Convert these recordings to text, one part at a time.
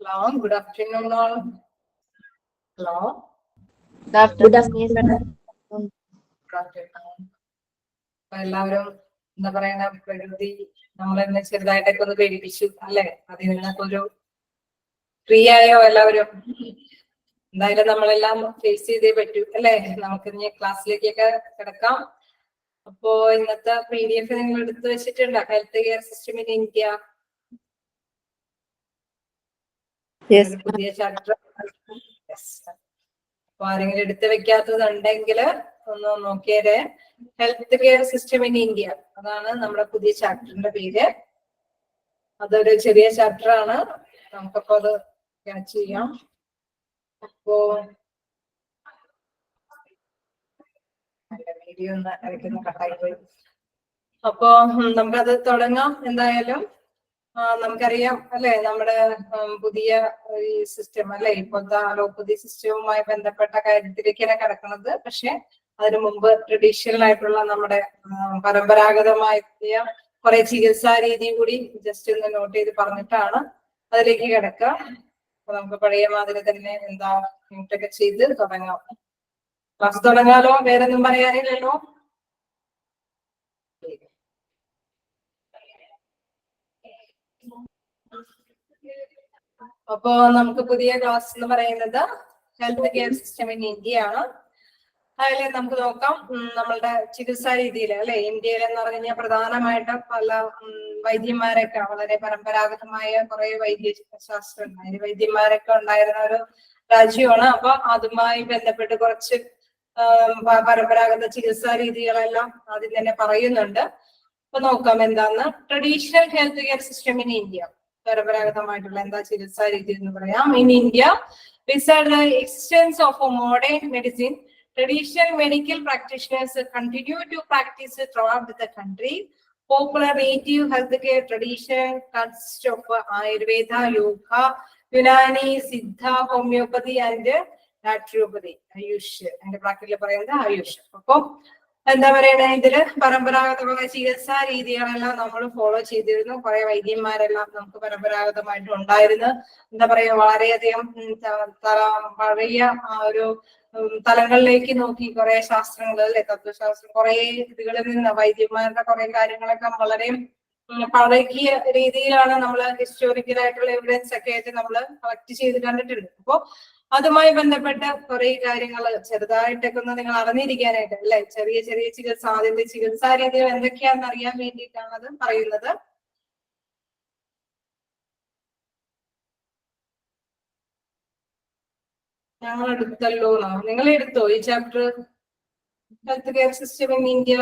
Hello, good afternoon all. Hello. Good afternoon. എല്ലാവരും എന്താ പറയുന്ന പ്രകൃതി നമ്മളെന്നെ ചെറുതായിട്ടൊക്കെ ഒന്ന് പേടിപ്പിച്ചു അല്ലെ? അതിൽ നിന്നൊക്കെ ഒരു ഫ്രീ ആയോ എല്ലാവരും? എന്തായാലും നമ്മളെല്ലാം ഫേസ് ചെയ്തേ പറ്റൂ അല്ലെ? നമുക്ക് ഇനി ക്ലാസ്സിലേക്കൊക്കെ കിടക്കാം. അപ്പോ ഇന്നത്തെ PDF നിങ്ങൾ എടുത്തു വെച്ചിട്ടുണ്ടോ? Health care system in India. പുതിയ ചാപ്റ്റർ. അപ്പൊ ആരെങ്കിലും എടുത്തു വെക്കാത്തതുണ്ടെങ്കിൽ ഒന്ന് നോക്കിയേ. Health care system in India, അതാണ് നമ്മുടെ പുതിയ ചാപ്റ്ററിന്റെ പേര്. അതൊരു ചെറിയ ചാപ്റ്റർ ആണ്, നമുക്കപ്പോ അത് ക്യാച്ച് ചെയ്യാം. അപ്പോ വീഡിയോ ഒന്ന് ഇടയ്ക്കൊന്ന് കട്ടായി പോയി. അപ്പോ നമുക്കത് തുടങ്ങാം. എന്തായാലും നമുക്കറിയാം അല്ലെ, നമ്മുടെ പുതിയ ഈ സിസ്റ്റം അല്ലെ, ഇപ്പോഴത്തെ അലോപ്പതി സിസ്റ്റവുമായി ബന്ധപ്പെട്ട കാര്യത്തിലേക്കാണ് കിടക്കുന്നത്. പക്ഷെ അതിനു മുമ്പ് ട്രഡീഷണൽ ആയിട്ടുള്ള നമ്മുടെ പരമ്പരാഗതമായ കുറെ ചികിത്സാ രീതി കൂടി ജസ്റ്റ് ഒന്ന് നോട്ട് ചെയ്ത് പറഞ്ഞിട്ടാണ് അതിലേക്ക് കിടക്കുക. അപ്പൊ നമുക്ക് പഴയ മാതിരി തന്നെ എന്താ നോട്ടൊക്കെ ചെയ്ത് തുടങ്ങാം. ക്ലാസ് തുടങ്ങാലോ? വേറെ ഒന്നും പറയാനില്ലല്ലോ? അപ്പോ നമുക്ക് പുതിയ ക്ലാസ് എന്ന് പറയുന്നത് health care system in India ആണ്. അതിൽ നമുക്ക് നോക്കാം നമ്മളുടെ ചികിത്സാ രീതിയിൽ അല്ലെ, ഇന്ത്യയിൽ എന്ന് പറഞ്ഞു കഴിഞ്ഞാൽ പ്രധാനമായിട്ടും പല വൈദ്യന്മാരൊക്കെ വളരെ പരമ്പരാഗതമായ കുറെ വൈദ്യശാസ്ത്രജ്ഞർ വൈദ്യന്മാരൊക്കെ ഉണ്ടായിരുന്ന ഒരു രാജ്യമാണ്. അപ്പൊ അതുമായി ബന്ധപ്പെട്ട് കുറച്ച് പരമ്പരാഗത ചികിത്സാ രീതികളെല്ലാം അതിൽ തന്നെ പറയുന്നുണ്ട്. അപ്പൊ നോക്കാം എന്താന്ന്. Traditional health care system in India, പരമ്പരാഗതമായിട്ടുള്ള എന്താ ചികിത്സാ രീതി എന്ന് പറയാം. In India, besides the existence of a modern medicine, traditional medical practitioners continue to practice throughout the country. Popular native healthcare tradition consists of Ayurveda, Yoga, Unani, Siddha, Homeopathy and Naturopathy. Ayush. And practically പറയുന്നത് ആയുഷ്. അപ്പൊ എന്താ പറയണേ, ഇതില് പരമ്പരാഗതമായ ചികിത്സാ രീതികളെല്ലാം നമ്മൾ follow ചെയ്തിരുന്നു. കുറെ വൈദ്യന്മാരെല്ലാം നമുക്ക് പരമ്പരാഗതമായിട്ട് ഉണ്ടായിരുന്നു. എന്താ പറയാ, വളരെയധികം പഴയ ഒരു തലങ്ങളിലേക്ക് നോക്കി കുറെ ശാസ്ത്രങ്ങൾ അല്ലെ, തത്വശാസ്ത്രം, കുറെ ഇതുകളിൽ നിന്ന് വൈദ്യന്മാരുടെ കുറെ കാര്യങ്ങളൊക്കെ വളരെ പഴകിയ രീതിയിലാണ് നമ്മൾ ഹിസ്റ്റോറിക്കൽ ആയിട്ടുള്ള എവിഡൻസ് ഒക്കെ ആയിട്ട് നമ്മൾ കളക്ട് ചെയ്ത് കണ്ടിട്ടുണ്ട്. അപ്പോ അതുമായി ബന്ധപ്പെട്ട കുറെ കാര്യങ്ങൾ ചെറുതായിട്ടൊക്കെ ഒന്ന് നിങ്ങൾ അറിഞ്ഞിരിക്കാനായിട്ട് അല്ലെ, ചെറിയ ചെറിയ ചികിത്സ, ആദ്യത്തെ ചികിത്സാ രീതികൾ എന്തൊക്കെയാണെന്ന് അറിയാൻ വേണ്ടിയിട്ടാണ് അത് പറയുന്നത്. ഞങ്ങൾ എടുത്തല്ലോ, നിങ്ങൾ എടുത്തോ ഈ chapter health care system in India?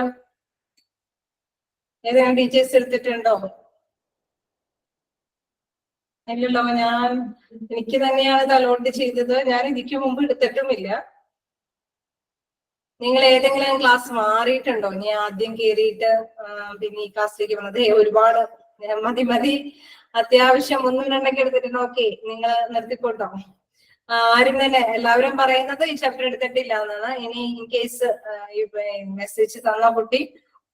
ഏതെങ്കിലും ടീച്ചേഴ്സ് എടുത്തിട്ടുണ്ടോ? ഇല്ലല്ലോ. എനിക്ക് തന്നെയാണ് ഇത് അലോട്ട് ചെയ്തത്. ഞാൻ ഇതിക്ക് മുമ്പ് എടുത്തിട്ടുമില്ല. നിങ്ങൾ ഏതെങ്കിലും ക്ലാസ് മാറിയിട്ടുണ്ടോ? ഇനി ആദ്യം കയറിയിട്ട് പിന്നെ ഈ ക്ലാസ്സിലേക്ക് വന്നത്? ഒരുപാട് മതി. അത്യാവശ്യം 1-2 എടുത്തിട്ടുണ്ട്. ഓക്കെ, നിങ്ങൾ നിർത്തിക്കോട്ടോ. ആരും തന്നെ എല്ലാവരും പറയുന്നത് ഈ ചാപ്റ്റർ എടുത്തിട്ടില്ല എന്നാണ്. ഇനി ഇൻ കേസ് ഈ മെസ്സേജ് തന്ന കുട്ടി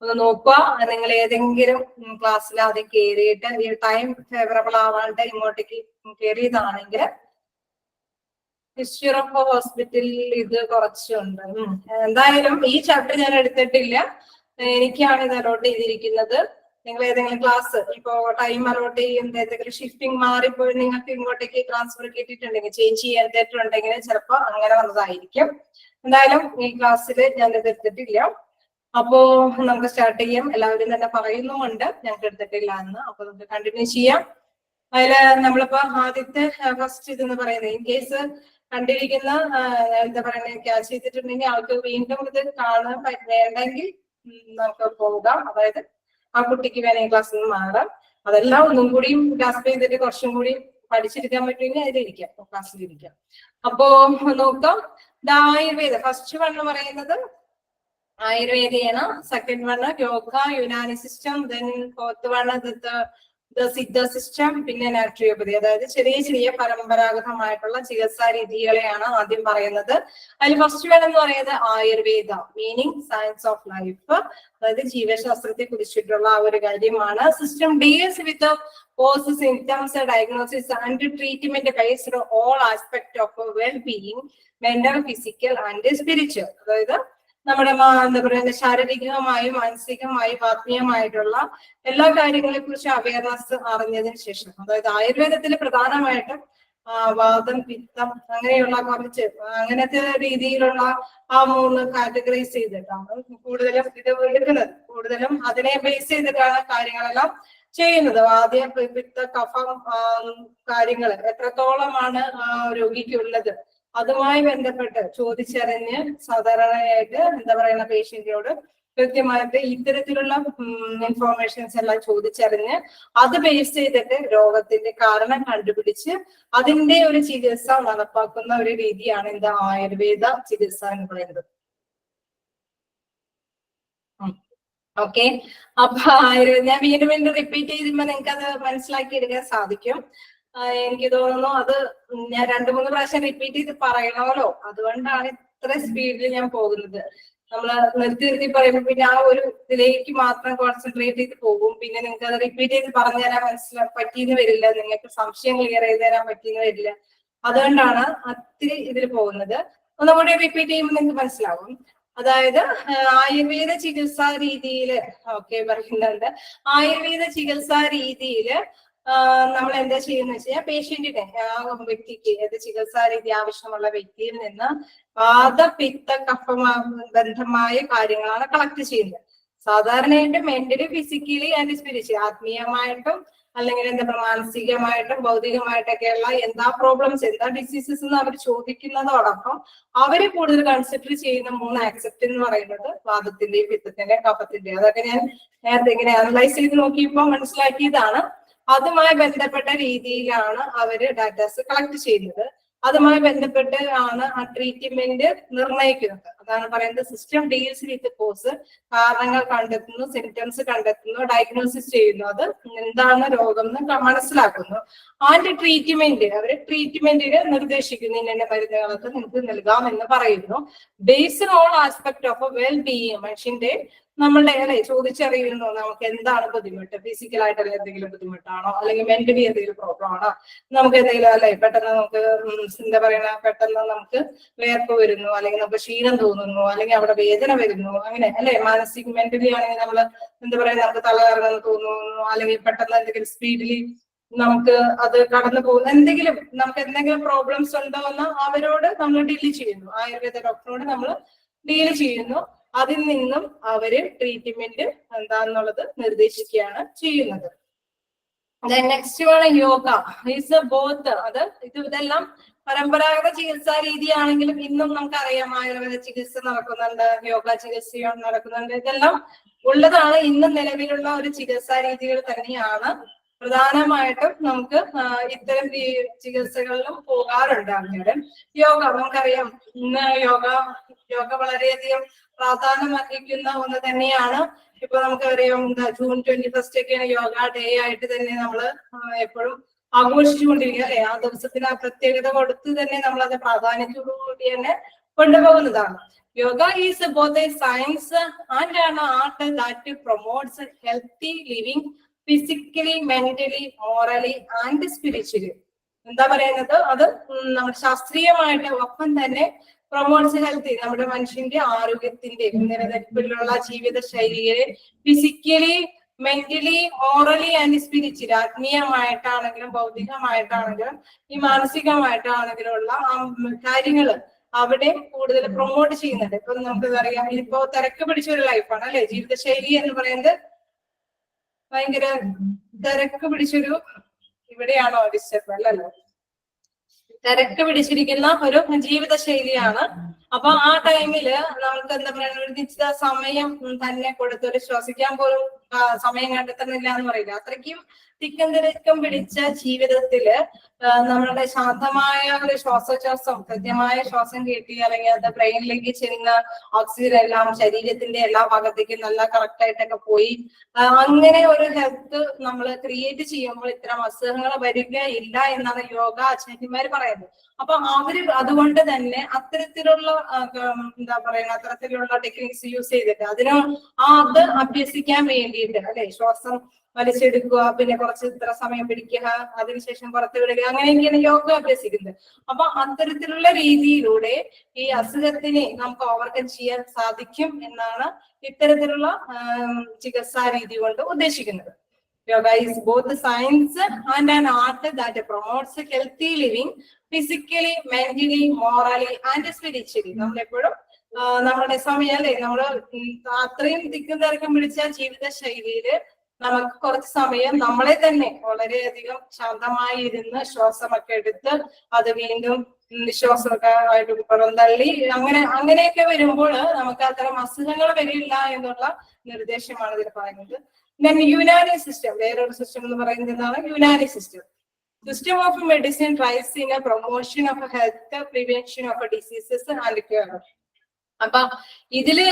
ഒന്ന് നോക്കുക. നിങ്ങൾ ഏതെങ്കിലും ക്ലാസ്സിൽ ആദ്യം കയറിയിട്ട് ഈ ടൈം ഫേവറബിൾ ആവാണ്ട് ഇങ്ങോട്ടേക്ക് കയറിയതാണെങ്കിൽ ഹിസ്റ്ററി ഓഫ് ഹോസ്പിറ്റലിൽ ഇത് കുറച്ചുണ്ട്. എന്തായാലും ഈ ചാപ്റ്റർ ഞാൻ എടുത്തിട്ടില്ല. എനിക്കാണ് ഇത് അലോട്ട് ചെയ്തിരിക്കുന്നത്. നിങ്ങൾ ഏതെങ്കിലും ക്ലാസ് ഇപ്പോ ടൈം അലോട്ട് ചെയ്യുന്ന ഏതെങ്കിലും ഷിഫ്റ്റിംഗ് മാറിപ്പോയി നിങ്ങൾക്ക് ഇങ്ങോട്ടേക്ക് ട്രാൻസ്ഫർ കിട്ടിയിട്ടുണ്ടെങ്കിൽ, ചേഞ്ച് ചെയ്യാൻ ചിലപ്പോ അങ്ങനെ വന്നതായിരിക്കും. എന്തായാലും ഈ ക്ലാസ്സിൽ ഞാൻ ഇത് എടുത്തിട്ടില്ല. അപ്പോ നമുക്ക് സ്റ്റാർട്ട് ചെയ്യാം. എല്ലാവരും തന്നെ പറയുന്നുമുണ്ട് ഞങ്ങൾക്ക് എടുത്തിട്ടില്ല എന്ന്. അപ്പൊ നമുക്ക് കണ്ടിന്യൂ ചെയ്യാം. അതില് നമ്മളിപ്പോ ആദ്യത്തെ ഫസ്റ്റ് ഇതെന്ന് പറയുന്നത്, ഇൻ കേസ് കണ്ടിരിക്കുന്ന എന്താ പറയുന്നത് ക്യാച്ച് ചെയ്തിട്ടുണ്ടെങ്കിൽ ആൾക്ക് വീണ്ടും ഇത് കാണാൻ വേണ്ടെങ്കിൽ നമുക്ക് പോകാം. അതായത് ആ കുട്ടിക്ക് വേണമെങ്കിൽ ക്ലാസ്സിൽ നിന്ന് മാറാം. അതെല്ലാം ഒന്നും കൂടിയും ഗ്രാസ്പ് ചെയ്തിട്ട് കുറച്ചും കൂടി പഠിച്ചിരിക്കാൻ പറ്റുമെങ്കിൽ അതിലിരിക്കാം, ക്ലാസ്സിലിരിക്കാം. അപ്പോ നോക്കാം. ആയുർവേദ ഫസ്റ്റ് വൺ എന്ന് പറയുന്നത് ആയുർവേദയാണ്. Second one yoga Unani system. Then fourth one Siddha system, പിന്നെ നാച്ചുറോപ്പതി. അതായത് ചെറിയ ചെറിയ പരമ്പരാഗതമായിട്ടുള്ള ചികിത്സാ രീതികളെയാണ് ആദ്യം പറയുന്നത്. അതിൽ ഫസ്റ്റ് വേണമെന്ന് പറയുന്നത് Ayurveda, meaning science of life, അതായത് ജീവശാസ്ത്രത്തെ കുറിച്ചിട്ടുള്ള ആ ഒരു കാര്യമാണ്. System deals with cause, symptoms, diagnosis and treatment based all aspect of well being, mental, physical and spiritual. അതായത് നമ്മുടെ എന്താ പറയുക, ശാരീരികമായും മാനസികമായും ആത്മീയമായിട്ടുള്ള എല്ലാ കാര്യങ്ങളെ കുറിച്ച് അവയർനെസ് അറിഞ്ഞതിന് ശേഷം, അതായത് ആയുർവേദത്തിൽ പ്രധാനമായിട്ടും വാദം, പിത്തം, അങ്ങനെയുള്ള കുറച്ച് അങ്ങനത്തെ രീതിയിലുള്ള ആ 3 കാറ്റഗറൈസ് ചെയ്തിട്ടാണ് കൂടുതലും ഇത് എടുക്കുന്നത്. കൂടുതലും അതിനെ ബേസ് ചെയ്തിട്ടാണ് കാര്യങ്ങളെല്ലാം ചെയ്യുന്നത്. ആദ്യം പിത്ത, കഫം കാര്യങ്ങൾ എത്രത്തോളമാണ് രോഗിക്കുള്ളത് അതുമായി ബന്ധപ്പെട്ട് ചോദിച്ചറിഞ്ഞ് സാധാരണയായിട്ട് എന്താ പറയുന്ന പേഷ്യന്റിനോട് കൃത്യമായിട്ട് ഇത്തരത്തിലുള്ള ഇൻഫോർമേഷൻസ് എല്ലാം ചോദിച്ചറിഞ്ഞ് അത് ബേസ് ചെയ്തിട്ട് രോഗത്തിന്റെ കാരണം കണ്ടുപിടിച്ച് അതിന്റെ ഒരു ചികിത്സ നടപ്പാക്കുന്ന ഒരു രീതിയാണ് എന്താ ആയുർവേദ ചികിത്സ എന്ന് പറയുന്നത്. ഓക്കെ, അപ്പൊ ഞാൻ വീണ്ടും വീണ്ടും റിപ്പീറ്റ് ചെയ്യുമ്പോ നിങ്ങൾക്ക് അത് മനസ്സിലാക്കി എടുക്കാൻ സാധിക്കും. എനിക്ക് തോന്നുന്നു അത് ഞാൻ 2-3 പ്രാവശ്യം റിപ്പീറ്റ് ചെയ്ത് പറയണമല്ലോ, അതുകൊണ്ടാണ് ഇത്ര സ്പീഡിൽ ഞാൻ പോകുന്നത്. നമ്മള് നിർത്തി പറയുമ്പോൾ പിന്നെ ആ ഒരു ഇതിലേക്ക് മാത്രം കോൺസെൻട്രേറ്റ് ചെയ്ത് പോകും. പിന്നെ നിങ്ങൾക്ക് അത് റിപ്പീറ്റ് ചെയ്ത് പറഞ്ഞു തരാൻ പറ്റിയെന്ന് വരില്ല, നിങ്ങൾക്ക് സംശയം ക്ലിയർ ചെയ്ത് തരാൻ പറ്റിയെന്ന് വരില്ല. അതുകൊണ്ടാണ് ഒത്തിരി ഇതിൽ പോകുന്നത്. ഒന്നുകൂടി റിപ്പീറ്റ് ചെയ്യുമ്പോൾ നിങ്ങൾക്ക് മനസ്സിലാവും. അതായത് ആയുർവേദ ചികിത്സാ രീതിയില് പറയുന്നുണ്ട്. ആയുർവേദ ചികിത്സാ രീതിയില് നമ്മൾ എന്താ ചെയ്യുന്ന വെച്ച് കഴിഞ്ഞാൽ പേഷ്യന്റിനെ, ആ വ്യക്തിക്ക് ഏത് ചികിത്സാ രീതി ആവശ്യമുള്ള വ്യക്തിയിൽ നിന്ന് വാത, പിത്ത, കഫ ബന്ധമായ കാര്യങ്ങളാണ് കളക്ട് ചെയ്യുന്നത്. സാധാരണയായിട്ട് മെന്റലി, ഫിസിക്കലി ആൻഡ് സ്പിരിച്വലി, ആത്മീയമായിട്ടും അല്ലെങ്കിൽ എന്താ മാനസികമായിട്ടും ഭൗതികമായിട്ടൊക്കെയുള്ള എന്താ പ്രോബ്ലംസ്, എന്താ ഡിസീസസ് എന്ന് അവർ ചോദിക്കുന്നതോടൊപ്പം അവര് കൂടുതൽ കൺസിഡർ ചെയ്യുന്ന 3 ആക്സെപ്റ്റ് എന്ന് പറയുന്നത് വാദത്തിന്റെയും പിത്തത്തിന്റെയും കഫത്തിന്റെയും. അതൊക്കെ ഞാൻ നേരത്തെ ഇങ്ങനെ അനലൈസ് ചെയ്ത് നോക്കിയപ്പോൾ മനസ്സിലാക്കിയതാണ്. അതുമായി ബന്ധപ്പെട്ട രീതിയിലാണ് അവര് ഡാറ്റാസ് കളക്ട് ചെയ്യുന്നത്. അതുമായി ബന്ധപ്പെട്ട് ആണ് ആ ട്രീറ്റ്മെന്റ് നിർണ്ണയിക്കുന്നത്. അതാണ് പറയുന്നത് സിസ്റ്റം ഡീൽസ് വിത്ത് കോസ്, കാരണങ്ങൾ കണ്ടെത്തുന്നു, സിംറ്റംസ് കണ്ടെത്തുന്നു, ഡയഗ്നോസിസ് ചെയ്യുന്നു, അത് എന്താണ് രോഗം എന്ന് മനസ്സിലാക്കുന്നു. ആൻഡ് ട്രീറ്റ്മെന്റ്, അവര് ട്രീറ്റ്മെന്റിന് നിർദ്ദേശിക്കുന്നു, ഇന്ന മരുന്നുകളൊക്കെ നിങ്ങൾക്ക് നൽകാം എന്ന് പറയുന്നു. Based on aspect of well being, മനുഷ്യന്റെ നമ്മളുടെ ചോദിച്ചറിയുന്നു നമുക്ക് എന്താണ് ബുദ്ധിമുട്ട്, ഫിസിക്കലായിട്ടുള്ള എന്തെങ്കിലും ബുദ്ധിമുട്ടാണോ, അല്ലെങ്കിൽ മെന്റലി എന്തെങ്കിലും പ്രോബ്ലം ആണോ, നമുക്ക് എന്തെങ്കിലും പെട്ടെന്ന് നമുക്ക് എന്താ പറയുക, പെട്ടെന്ന് നമുക്ക് വേർപ്പ് വരുന്നു, അല്ലെങ്കിൽ നമുക്ക് ക്ഷീണം തോന്നുന്നു, അല്ലെങ്കിൽ അവിടെ വേദന വരുന്നു, അങ്ങനെ മാനസിക മെന്റലി ആണെങ്കിൽ നമ്മൾ എന്താ പറയാ, നമുക്ക് തലകറങ്ങുന്നു തോന്നുന്നു, അല്ലെങ്കിൽ പെട്ടെന്ന് എന്തെങ്കിലും സ്പീഡിലി നമുക്ക് അത് കടന്നു പോകുന്നു, നമുക്ക് എന്തെങ്കിലും പ്രോബ്ലംസ് ഉണ്ടോ എന്ന് അവരോട് നമ്മൾ ഡീൽ ചെയ്യുന്നു. ആയുർവേദ ഡോക്ടറോട് നമ്മൾ ഡീൽ ചെയ്യുന്നു. അതിൽ നിന്നും അവര് ട്രീറ്റ്മെന്റ് എന്താന്നുള്ളത് നിർദ്ദേശിക്കുകയാണ് ചെയ്യുന്നത്. നെക്സ്റ്റ് ആണ് യോഗ. ഈസ് ബോത്ത്, ഇതെല്ലാം പരമ്പരാഗത ചികിത്സാ രീതിയാണെങ്കിലും ഇന്നും നമുക്കറിയാം ആയുർവേദ ചികിത്സ നടക്കുന്നുണ്ട്, യോഗ ചികിത്സ നടക്കുന്നുണ്ട്. ഇതെല്ലാം ഉള്ളതാണ്. ഇന്നും നിലവിലുള്ള ഒരു ചികിത്സാ രീതികൾ തന്നെയാണ്. പ്രധാനമായിട്ടും നമുക്ക് ഇത്തരം ചികിത്സകളിലും പോകാറുണ്ട് ആൾക്കാര്. യോഗ നമുക്കറിയാം, ഇന്ന് യോഗ വളരെയധികം പ്രാധാന്യം അർഹിക്കുന്ന ഒന്ന് തന്നെയാണ്. ഇപ്പൊ നമുക്കറിയാം ജൂൺ 21 ഒക്കെയാണ് യോഗ ഡേ ആയിട്ട് തന്നെ നമ്മൾ എപ്പോഴും ആഘോഷിച്ചുകൊണ്ടിരിക്കുക അല്ലെ. ആ ദിവസത്തിന് ആ പ്രത്യേകത കൊടുത്ത് തന്നെ നമ്മൾ അത് പ്രാധാന്യത്തോടുകൂടി തന്നെ കൊണ്ടുപോകുന്നതാണ്. Yoga is both a science and an art that promotes healthy living physically, mentally, morally and spiritually. എന്താ പറയുന്നത്, അത് നമ്മൾ ശാസ്ത്രീയമായിട്ട് ഒപ്പം തന്നെ പ്രൊമോട്ട്സ് ഹെൽത്തി, നമ്മുടെ മനുഷ്യന്റെ ആരോഗ്യത്തിന്റെ നിലനിൽപ്പിലുള്ള ജീവിത ശൈലിയെ physically, mentally, morally and spiritually, ആത്മീയമായിട്ടാണെങ്കിലും ഭൗതികമായിട്ടാണെങ്കിലും ഈ മാനസികമായിട്ടാണെങ്കിലും ഉള്ള കാര്യങ്ങള് അവിടെ കൂടുതൽ പ്രൊമോട്ട് ചെയ്യുന്നുണ്ട്. ഇപ്പൊ നമുക്ക് അറിയാം, ഇപ്പോ തിരക്ക് പിടിച്ചൊരു ലൈഫാണ് അല്ലെ ജീവിതശൈലി എന്ന് പറയുന്നത്. ഭയങ്കര തിരക്ക് പിടിച്ചൊരു, ഇവിടെയാണോ ഡിസ്റ്റർബ് അല്ലല്ലോ, തിരക്ക് പിടിച്ചിരിക്കുന്ന ഒരു ജീവിത ശൈലിയാണ്. അപ്പൊ ആ ടൈമില് നമുക്ക് എന്താ പറയുക, ഒരു നിശ്ചിത സമയം തന്നെ കൊടുത്തൊരു ശ്വസിക്കാൻ പോലും സമയം കണ്ടെത്തുന്നില്ല എന്ന് പറയില്ല. അത്രയ്ക്കും തിക്കും തിരക്കും പിടിച്ച ജീവിതത്തില് നമ്മളുടെ ശാന്തമായ ഒരു ശ്വാസോച്ഛ്വാസം, കൃത്യമായ ശ്വാസം കിട്ടി, അല്ലെങ്കിൽ അത് ബ്രെയിനിലേക്ക് ചെല്ലുന്ന ഓക്സിജൻ എല്ലാം ശരീരത്തിന്റെ എല്ലാ ഭാഗത്തേക്കും നല്ല കറക്റ്റ് ആയിട്ടൊക്കെ പോയി അങ്ങനെ ഒരു ഹെൽത്ത് നമ്മൾ ക്രിയേറ്റ് ചെയ്യുമ്പോൾ ഇത്തരം അസുഖങ്ങൾ വരികയില്ല എന്നാണ് യോഗ ആചാര്യന്മാർ പറയുന്നത്. അപ്പൊ അവര് അതുകൊണ്ട് തന്നെ അത്തരത്തിലുള്ള എന്താ പറയുക, അത്തരത്തിലുള്ള ടെക്നിക്സ് യൂസ് ചെയ്തിട്ട് അത് അഭ്യസിക്കാൻ വേണ്ടിയിട്ട് അല്ലെ, ശ്വാസം വലിച്ചെടുക്കുക, പിന്നെ കുറച്ച് ഇത്ര സമയം പിടിക്കുക, അതിനുശേഷം പുറത്ത് വിടുക, അങ്ങനെയൊക്കെയാണ് യോഗ അഭ്യസിക്കുന്നത്. അപ്പൊ അത്തരത്തിലുള്ള രീതിയിലൂടെ ഈ അസുഖത്തിനെ നമുക്ക് ഓവർകം ചെയ്യാൻ സാധിക്കും എന്നാണ് ഇത്തരത്തിലുള്ള ചികിത്സാ രീതി കൊണ്ട് ഉദ്ദേശിക്കുന്നത്. Yoga is both a science and an art that promotes healthy living physically, mentally, morally and spiritually. നമ്മളെപ്പോഴും നമ്മുടെ സമയം അല്ലെ, നമ്മള് അത്രയും തിക്കും തിരക്കും പിടിച്ച ജീവിത ശൈലിയില് നമുക്ക് കുറച്ച് സമയം നമ്മളെ തന്നെ വളരെയധികം ശാന്തമായി ഇരുന്ന് ശ്വാസമൊക്കെ എടുത്ത് അത് വീണ്ടും നിശ്വാസമൊക്കെ ആയിട്ട് പുറന്തള്ളി അങ്ങനെയൊക്കെ വരുമ്പോൾ നമുക്ക് അത്തരം അസുഖങ്ങൾ വരില്ല എന്നുള്ള നിർദ്ദേശമാണ് ഇതിൽ പറയുന്നത്. Then Unani system, വേറൊരു സിസ്റ്റം എന്ന് പറയുന്നത് എന്താണ്? Unani system. System of medicine tries in a promotion of health, prevention of diseases and cure. അപ്പൊ ഇതില്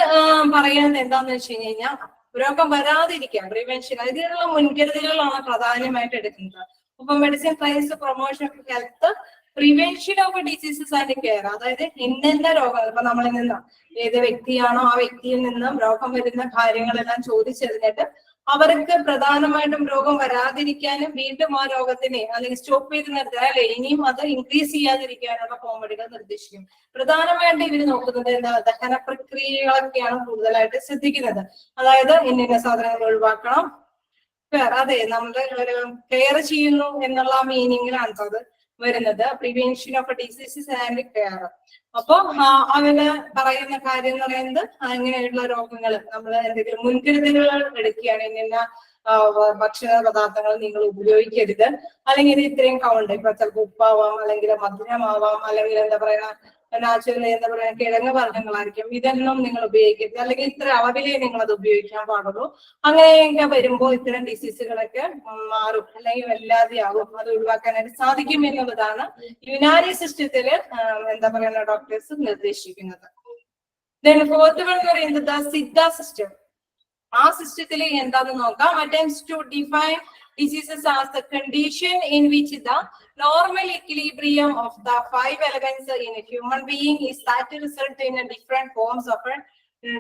പറയുന്നത് എന്താന്ന് വെച്ച് കഴിഞ്ഞാൽ രോഗം വരാതിരിക്കാൻ പ്രിവെൻഷൻ, അതിനുള്ള മുൻകരുതലുകളാണ് പ്രധാനമായിട്ട് എടുക്കുന്നത്. അപ്പൊ medicine tries promotion of health, prevention of diseases and care. അതായത് ഇന്ന രോഗങ്ങൾ ഇപ്പൊ നമ്മളിൽ നിന്ന് ഏത് വ്യക്തിയാണോ ആ വ്യക്തിയിൽ നിന്നും രോഗം വരുന്ന കാര്യങ്ങളെല്ലാം ചോദിച്ചറിഞ്ഞിട്ട് അവർക്ക് പ്രധാനമായിട്ടും രോഗം വരാതിരിക്കാനും വീണ്ടും ആ രോഗത്തിനെ അല്ലെങ്കിൽ സ്റ്റോപ്പ് ചെയ്ത് നിർത്താൻ അല്ലെ ഇനിയും അത് ഇൻക്രീസ് ചെയ്യാതിരിക്കാനുള്ള പോംവഴികൾ നിർദ്ദേശിക്കും. പ്രധാനമായിട്ട് ഇവര് നോക്കുന്നത് എന്താ, ദഹന പ്രക്രിയകളൊക്കെയാണ് കൂടുതലായിട്ട് ശ്രദ്ധിക്കുന്നത്. അതായത് ഇന്ന സാധനങ്ങൾ ഒഴിവാക്കണം, അതെ നമ്മുടെ ഒരു കെയർ ചെയ്യുന്നു എന്നുള്ള മീനിങ്ങിലാണ് അത് വരുന്നത്. Prevention of diseases and care. അപ്പൊ അവര് പറയുന്ന കാര്യം എന്ന് പറയുന്നത് അങ്ങനെയുള്ള രോഗങ്ങൾ നമ്മൾ എന്തെങ്കിലും മുൻകരുതലുകൾ എടുക്കുകയാണ്, ഇന്ന ഭക്ഷണ പദാർത്ഥങ്ങൾ നിങ്ങൾ ഉപയോഗിക്കരുത്, അല്ലെങ്കിൽ ഇത്രയും കൗണ്ട്, ഇപ്പൊ ചിലപ്പോൾ ഉപ്പാവാം, അല്ലെങ്കിൽ മധുരമാവാം, അല്ലെങ്കിൽ എന്താ പറയുക നാച്ചുറലി എന്താ പറയുക കിഴങ്ങ് വർഗ്ഗങ്ങളായിരിക്കും, ഇതൊന്നും നിങ്ങൾ ഉപയോഗിക്കരുത്, അല്ലെങ്കിൽ ഇത്ര അളവിലേ നിങ്ങൾ അത് ഉപയോഗിക്കാൻ പാടുള്ളൂ. അങ്ങനെയൊക്കെ വരുമ്പോൾ ഇത്തരം ഡിസീസുകളൊക്കെ മാറും, അല്ലെങ്കിൽ വല്ലാതെയാകും, അത് ഒഴിവാക്കാനായിട്ട് സാധിക്കും എന്നുള്ളതാണ് യുനാനി സിസ്റ്റത്തില് എന്താ പറയുക ഡോക്ടേഴ്സ് നിർദ്ദേശിക്കുന്നത്. Then fourth one എന്ന് പറയുന്നത് സിദ്ധ സിസ്റ്റം. ആ സിസ്റ്റത്തിൽ എന്താന്ന് നോക്കാം. Attempts to define diseases as the condition in which the normal equilibrium of the 5 elements in a human being is that result in a different forms of a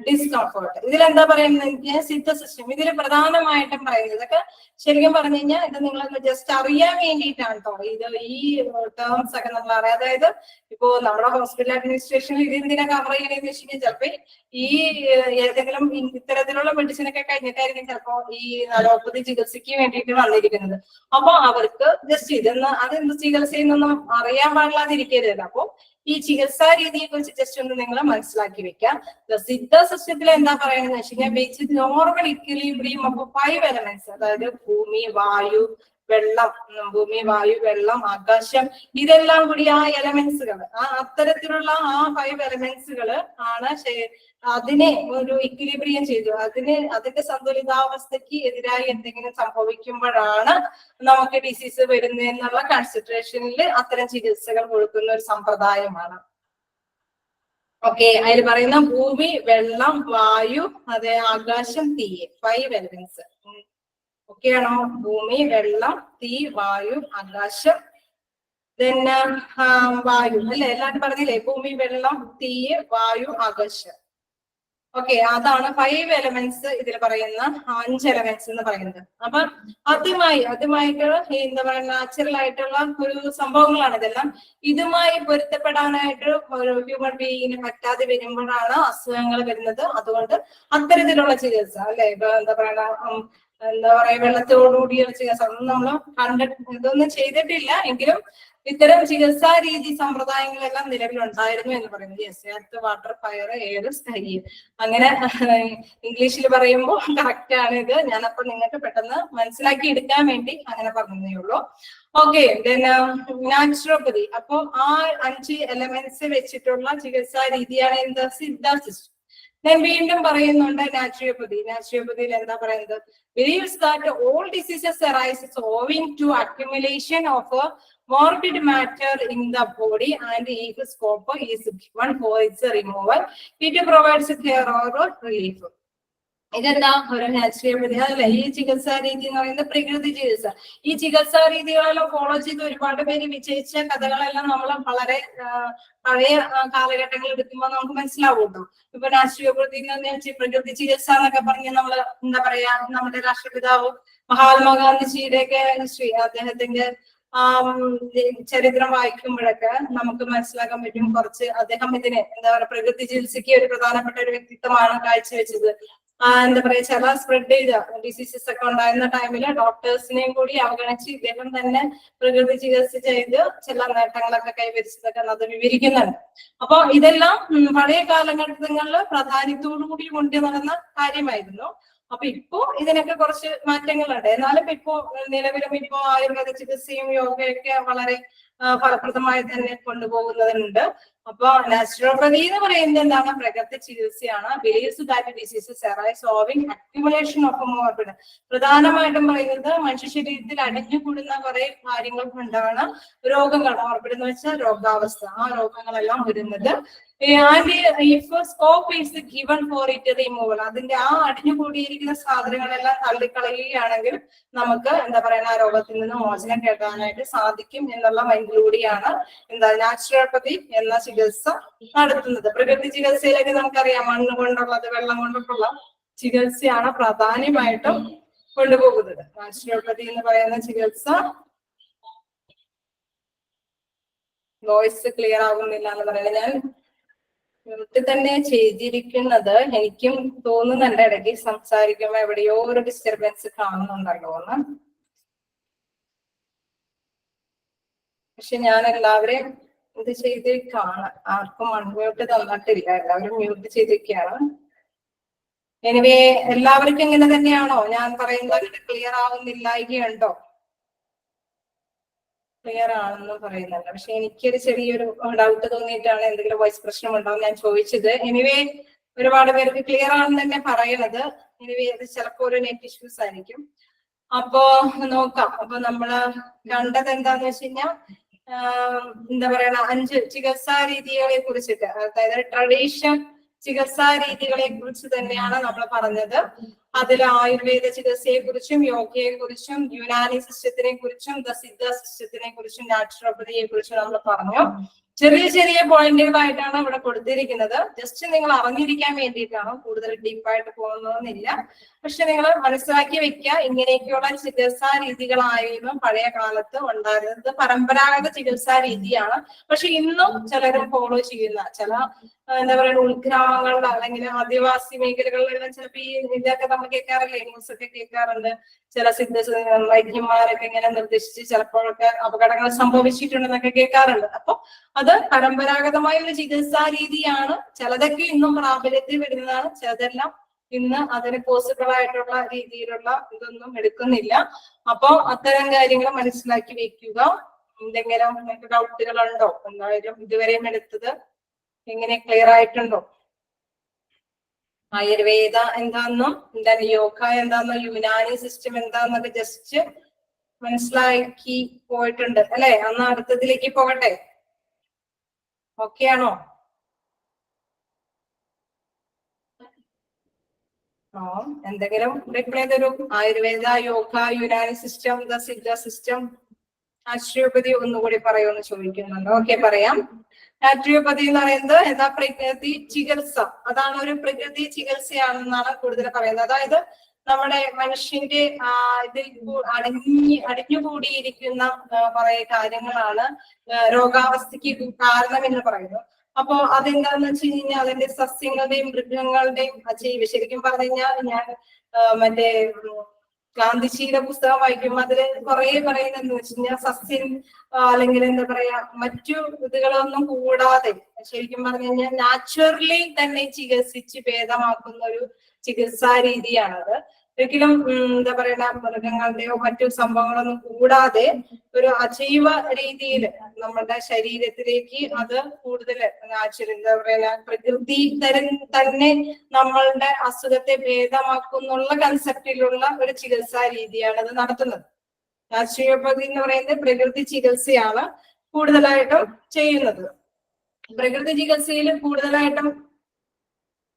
discomfort. ഇതിലെന്താ പറയുന്നത്, Siddha system. ഇതിൽ പ്രധാനമായിട്ടും പറയുന്നത് ഇതൊക്കെ ശരിക്കും പറഞ്ഞു കഴിഞ്ഞാൽ ഇത് നിങ്ങൾ ജസ്റ്റ് അറിയാൻ വേണ്ടിയിട്ടാണ് കേട്ടോ. ഇത് ഈ ടേംസ് ഒക്കെ നമ്മൾ അറിയാം. അതായത് ഇപ്പോ നമ്മുടെ ഹോസ്പിറ്റൽ അഡ്മിനിസ്ട്രേഷനിൽ ഇത് എന്തിനാ കവർ ചെയ്യണമെന്ന് വെച്ച് കഴിഞ്ഞാൽ ചിലപ്പോ ഈ ഏതെങ്കിലും ഇത്തരത്തിലുള്ള മെഡിസിൻ ഒക്കെ കഴിഞ്ഞിട്ടായിരിക്കും ചിലപ്പോ ഈ അലോപ്പതി ചികിത്സയ്ക്ക് വേണ്ടിയിട്ട് വന്നിരിക്കുന്നത്. അപ്പൊ അവർക്ക് ജസ്റ്റ് അതെന്ത് ചികിത്സയെന്നൊന്നും അറിയാൻ പാടില്ലാതിരിക്കരുത്. അപ്പൊ ഈ ചികിത്സാ രീതിയെ കുറിച്ച് ജസ്റ്റ് ഒന്ന് നിങ്ങൾ മനസ്സിലാക്കി വെക്കാം. സിദ്ധ സിസ്റ്റത്തിൽ എന്താ പറയുന്നത് വെച്ച് കഴിഞ്ഞാൽ basic normal equilibrium of 5 elements, അതായത് ഭൂമി, വായു, വെള്ളം, ആകാശം, ഇതെല്ലാം കൂടി ആ എലമെന്റ്സുകൾ, അത്തരത്തിലുള്ള ആ 5 എലമെന്റ്സുകൾ ആണ് അതിനെ ഒരു ഇക്വിലിബ്രിയം ചെയ്തു. അതിന്റെ സന്തുലിതാവസ്ഥയ്ക്ക് എതിരായി എന്തെങ്കിലും സംഭവിക്കുമ്പോഴാണ് നമുക്ക് ഡിസീസ് വരുന്നതെന്നുള്ള കൺസിഡറേഷനിൽ അത്തരം ചികിത്സകൾ കൊടുക്കുന്ന ഒരു സമ്പ്രദായമാണ്. ഓക്കെ, അതിൽ പറയുന്ന ഭൂമി, വെള്ളം, വായു, അതെ ആകാശം, തീ, 5 എലമെന്റ്സ്. ഒക്കെയാണോ? ഭൂമി, വെള്ളം, തീ, വായു, ആകാശം, പിന്നെ വായു അല്ലെ, എല്ലാരും പറഞ്ഞില്ലേ? ഭൂമി, വെള്ളം, തീ, വായു, ആകാശം. ഓക്കെ, അതാണ് 5 എലമെന്റ്സ് ഇതിൽ പറയുന്ന 5 എലമെന്റ്സ് എന്ന് പറയുന്നത്. അപ്പൊ അതുമായിട്ട് എന്താ പറയുക നാച്ചുറൽ ആയിട്ടുള്ള ഒരു സംഭവങ്ങളാണ് ഇതെല്ലാം. ഇതുമായി പൊരുത്തപ്പെടാനായിട്ട് ഒരു ഹ്യൂമൻ ബീയിങ്ങിന് പറ്റാതെ വരുമ്പോഴാണ് അസുഖങ്ങൾ വരുന്നത്. അതുകൊണ്ട് അത്തരത്തിലുള്ള ചികിത്സ അല്ലെ, ഇപ്പൊ എന്താ പറയുക എന്താ പറയാ വെള്ളത്തോടുകൂടിയുള്ള ചികിത്സ അതൊന്നും നമ്മൾ ഇതൊന്നും ചെയ്തിട്ടില്ല എങ്കിലും ഇത്തരം ചികിത്സാ രീതി സമ്പ്രദായങ്ങളെല്ലാം നിലവിലുണ്ടായിരുന്നു എന്ന് പറയുന്നത്. Yes, earth, water, fire, air, sky. അങ്ങനെ ഇംഗ്ലീഷിൽ പറയുമ്പോൾ കറക്റ്റ് ആണ് ഇത്. ഞാനപ്പോ നിങ്ങൾക്ക് പെട്ടെന്ന് മനസ്സിലാക്കി എടുക്കാൻ വേണ്ടി അങ്ങനെ പറഞ്ഞതേ ഉള്ളൂ. Okay, naturopathy. അപ്പൊ ആ 5 എലമെന്റ്സ് വെച്ചിട്ടുള്ള ചികിത്സാ രീതിയാണ് എന്ത്? സിദ്ധ സിസ്റ്റം. ഞാൻ വീണ്ടും പറയുന്നുണ്ട് നാച്ചുറോപ്പതി. നാച്ചുറോപ്പതിയിൽ എന്താ പറയുന്നത്? believes that all diseases arises owing to accumulation of morbid matter in the body, and if scope is given for its removal, it provides care or relief. ഇതെന്താ? ഒരു നാച്ചുറോപ്പതി അതല്ല. ഈ ചികിത്സാ രീതി എന്ന് പറയുന്നത് പ്രകൃതി ചികിത്സ. ഈ ചികിത്സാ രീതികളെല്ലാം ഫോളോ ചെയ്ത് ഒരുപാട് പേര് വിജയിച്ച കഥകളെല്ലാം നമ്മൾ വളരെ പഴയ കാലഘട്ടങ്ങളിൽ എടുക്കുമ്പോൾ നമുക്ക് മനസ്സിലാവുമല്ലോ. ഇപ്പൊ നാച്ചുറോപ്പതി പ്രകൃതി ചികിത്സ എന്നൊക്കെ പറഞ്ഞ് നമ്മള് എന്താ പറയാ, നമ്മുടെ രാഷ്ട്രപിതാവ് മഹാത്മാഗാന്ധിജിയുടെയൊക്കെ ഹിസ്റ്ററി, അദ്ദേഹത്തിന്റെ ചരിത്രം വായിക്കുമ്പോഴൊക്കെ നമുക്ക് മനസ്സിലാക്കാൻ പറ്റും കുറച്ച്. അദ്ദേഹം ഇതിനെ എന്താ പറയുക, പ്രകൃതി ചികിത്സയ്ക്ക് ഒരു പ്രധാനപ്പെട്ട ഒരു വ്യക്തിത്വമാണ് കാഴ്ചവെച്ചത്. എന്താ പറയാ, ചില സ്പ്രെഡ് ചെയ്ത ഡിസീസസ് ഒക്കെ ഉണ്ടായിരുന്ന ടൈമില് ഡോക്ടേഴ്സിനെയും കൂടി അവഗണിച്ച് ഇദ്ദേഹം തന്നെ പ്രകൃതി ചികിത്സ ചെയ്ത് ചില നേട്ടങ്ങളൊക്കെ കൈവരിച്ചതൊക്കെ അത് വിവരിക്കുന്നുണ്ട്. അപ്പൊ ഇതെല്ലാം പഴയ കാലഘട്ടങ്ങളിൽ പ്രാധാന്യത്തോടുകൂടി കൊണ്ടു നടന്ന കാര്യമായിരുന്നു. അപ്പൊ ഇപ്പോ ഇതിനൊക്കെ കുറച്ച് മാറ്റങ്ങളുണ്ട്. എന്നാലും ഇപ്പോ നിലവിലും ഇപ്പോ ആയുർവേദ ചികിത്സയും യോഗയൊക്കെ വളരെ ഫലപ്രദമായി തന്നെ കൊണ്ടുപോകുന്നതുണ്ട്. അപ്പൊ നാച്ചുറോപ്പതി എന്ന് പറയുന്നത് എന്താണ്? പ്രകൃതി ചികിത്സയാണ്. believes that diseases arise owing accumulation of morbid. പ്രധാനമായിട്ടും പറയുന്നത് മനുഷ്യ ശരീരത്തിൽ അടിഞ്ഞുകൂടുന്ന കുറെ കാര്യങ്ങൾ കൊണ്ടാണ് രോഗങ്ങൾ, മോർബിഡ് എന്ന് വെച്ചാൽ രോഗാവസ്ഥ, ആ രോഗങ്ങളെല്ലാം വരുന്നത്. And if scope is given for it removal, അതിന്റെ ആ അടിഞ്ഞുകൂടിയിരിക്കുന്ന സാധനങ്ങളെല്ലാം തള്ളിക്കളയുകയാണെങ്കിൽ നമുക്ക് എന്താ പറയുക, ആ രോഗത്തിൽ നിന്ന് മോചനം കേൾക്കാനായിട്ട് സാധിക്കും എന്നുള്ള മൈൻഡിലൂടെയാണ് എന്താ നാച്ചുറോപ്പതി എന്ന ചികിത്സ നടത്തുന്നത്. പ്രകൃതി ചികിത്സയിലേക്ക് നമുക്കറിയാം മണ്ണ് കൊണ്ടുള്ളത്, വെള്ളം കൊണ്ടുള്ള ചികിത്സയാണ് പ്രാധാന്യമായിട്ടും കൊണ്ടുപോകുന്നത്. നാച്ചുറോപ്പതി എന്ന് പറയുന്ന ചികിത്സ. വോയിസ് ക്ലിയർ ആകുന്നില്ല എന്ന് പറയുന്നത് ഞാൻ മ്യൂട്ട് തന്നെ ചെയ്തിരിക്കുന്നത്. എനിക്കും തോന്നുന്നുണ്ട് ഇടയ്ക്ക് സംസാരിക്കുമ്പോ എവിടെയോ ഒരു ഡിസ്റ്റർബൻസ് കാണുന്നുണ്ടല്ലോ എന്ന്. പക്ഷെ ഞാൻ എല്ലാവരെയും ഇത് ചെയ്തിരിക്കാണ്, ആർക്കും അൺമ്യൂട്ട് തന്നിട്ടില്ല, എല്ലാവരും മ്യൂട്ട് ചെയ്തിരിക്കുകയാണ്. എനിവേ, എല്ലാവർക്കും ഇങ്ങനെ തന്നെയാണോ? ഞാൻ പറയുന്നത് ക്ലിയർ ആവുന്നില്ലായികയുണ്ടോ? ക്ലിയർ ആണെന്ന് പറയുന്നുണ്ട്. പക്ഷെ എനിക്കൊരു ചെറിയൊരു ഡൗട്ട് തോന്നിയിട്ടാണ് എന്തെങ്കിലും വോയിസ് പ്രശ്നമുണ്ടാവും ഞാൻ ചോദിച്ചത്. എനിവേ, ഒരുപാട് പേർക്ക് ക്ലിയർ ആണെന്ന് തന്നെ പറയണത്. എനിവേ, അത് ചിലപ്പോൾ ഒരു നെറ്റ് ഇഷ്യൂസ് ആയിരിക്കും. അപ്പോ നോക്കാം. അപ്പൊ നമ്മള് കണ്ടത് എന്താന്ന് വെച്ച് കഴിഞ്ഞാൽ എന്താ പറയണ 5 ചികിത്സാ രീതികളെ കുറിച്ചിട്ട്, അതായത് ട്രഡീഷണൽ ചികിത്സാ രീതികളെ കുറിച്ച് തന്നെയാണ് നമ്മൾ പറഞ്ഞത്. അതിൽ ആയുർവേദ ചികിത്സയെ കുറിച്ചും യോഗയെ കുറിച്ചും യുനാനി സിസ്റ്റത്തിനെ കുറിച്ചും സിദ്ധ സിസ്റ്റത്തിനെ കുറിച്ചും നാച്ചുറോപ്പതിയെ കുറിച്ചും നമ്മൾ പറഞ്ഞു. ചെറിയ ചെറിയ പോയിന്റുകളായിട്ടാണ് ഇവിടെ കൊടുത്തിരിക്കുന്നത്. ജസ്റ്റ് നിങ്ങൾ അറിഞ്ഞിരിക്കാൻ വേണ്ടിയിട്ടാണ്, കൂടുതൽ ഡീപ്പായിട്ട് പോകുന്നതെന്നില്ല. പക്ഷെ നിങ്ങൾ മനസ്സിലാക്കി വെക്കുക, ഇങ്ങനെയൊക്കെയുള്ള ചികിത്സാ രീതികളായിരുന്നു പഴയ കാലത്ത് ഉണ്ടായിരുന്നത്. പരമ്പരാഗത ചികിത്സാ രീതിയാണ്. പക്ഷെ ഇന്നും ചിലരും ഫോളോ ചെയ്യുന്ന ചില എന്താ പറയുക ഉൾഗ്രാമങ്ങളിലോ അല്ലെങ്കിൽ ആദിവാസി മേഖലകളിലെല്ലാം ചിലപ്പോൾ ഈ ഇതൊക്കെ നമ്മൾ കേൾക്കാറില്ലേ, ന്യൂസ് ഒക്കെ കേൾക്കാറുണ്ട്. ചില സിദ്ധ വൈദ്യന്മാരൊക്കെ ഇങ്ങനെ നിർദ്ദേശിച്ച് ചിലപ്പോഴൊക്കെ അപകടങ്ങൾ സംഭവിച്ചിട്ടുണ്ടെന്നൊക്കെ കേൾക്കാറുണ്ട്. അപ്പൊ അത് പരമ്പരാഗതമായ ഒരു ചികിത്സാ രീതിയാണ്. ചിലതൊക്കെ ഇന്നും പ്രാബല്യത്തിൽ വരുന്നതാണ്, ചിലതെല്ലാം ഇന്ന് അതിന് പോസിബിൾ ആയിട്ടുള്ള രീതിയിലുള്ള ഇതൊന്നും എടുക്കുന്നില്ല. അപ്പൊ അത്തരം കാര്യങ്ങൾ മനസ്സിലാക്കി വെക്കുക. എന്തെങ്കിലും നിങ്ങൾക്ക് ഡൗട്ടുകൾ ഉണ്ടോ? എന്തായാലും ഇതുവരെയും എടുത്തത് എങ്ങനെ ക്ലിയർ ആയിട്ടുണ്ടോ? ആയുർവേദ എന്താണെന്നും എന്താണ് യോഗ എന്താണെന്നും യുനാനി സിസ്റ്റം എന്താന്നൊക്കെ ജസ്റ്റ് മനസ്സിലാക്കി പോയിട്ടുണ്ട് അല്ലെ? അന്ന് അടുത്തതിലേക്ക് പോകട്ടെ. ഓക്കെ ആണോ? എന്തെങ്കിലും റിപ്ലൈ തരൂ. Ayurveda, yoga, Unani system, Siddha system, naturopathy ഒന്നുകൂടി പറയുമെന്ന് ചോദിക്കുന്നുണ്ട്. ഓക്കെ, പറയാം. നാച്ചുറോപ്പതി എന്ന് പറയുന്നത് എന്താ? പ്രകൃതി ചികിത്സ. അതാണ്, ഒരു പ്രകൃതി ചികിത്സയാണെന്നാണ് കൂടുതൽ പറയുന്നത്. അതായത് നമ്മുടെ മനുഷ്യന്റെ ഇതിൽ അടിഞ്ഞുകൂടിയിരിക്കുന്ന കുറെ കാര്യങ്ങളാണ് രോഗാവസ്ഥയ്ക്ക് കാരണം എന്ന് പറയുന്നു. അപ്പോ അതെന്താന്ന് വെച്ച് കഴിഞ്ഞാൽ അതിന്റെ സസ്യങ്ങളുടെയും മൃഗങ്ങളുടെയും ശരിക്കും പറഞ്ഞു കഴിഞ്ഞാൽ ഞാൻ മറ്റേ ക്രാന്തിശീല പുസ്തകം വായിക്കുമ്പോൾ അതിൽ കുറെ പറയുന്നത് വെച്ച് കഴിഞ്ഞാൽ സസ്യം അല്ലെങ്കിൽ എന്താ പറയാ മറ്റു ഇതുകളൊന്നും കൂടാതെ ശരിക്കും പറഞ്ഞു കഴിഞ്ഞാൽ നാച്ചുറലി തന്നെ ചികിത്സിച്ച് ഭേദമാക്കുന്ന ഒരു ചികിത്സാ രീതിയാണത്. ഒരിക്കലും എന്താ പറയുക മൃഗങ്ങളുടെയോ മറ്റു സംഭവങ്ങളൊന്നും കൂടാതെ ഒരു അജൈവ രീതിയിൽ നമ്മുടെ ശരീരത്തിലേക്ക് അത് കൂടുതൽ എന്താ പറയുക പ്രകൃതി തന്നെ നമ്മളുടെ അസുഖത്തെ ഭേദമാക്കുന്നുള്ള കൺസെപ്റ്റിലുള്ള ഒരു ചികിത്സാ രീതിയാണ് അത് നടത്തുന്നത്. നാച്ചുറോപ്പതി എന്ന് പറയുന്നത് പ്രകൃതി ചികിത്സയാണ് കൂടുതലായിട്ടും ചെയ്യുന്നത്. പ്രകൃതി ചികിത്സയിൽ കൂടുതലായിട്ടും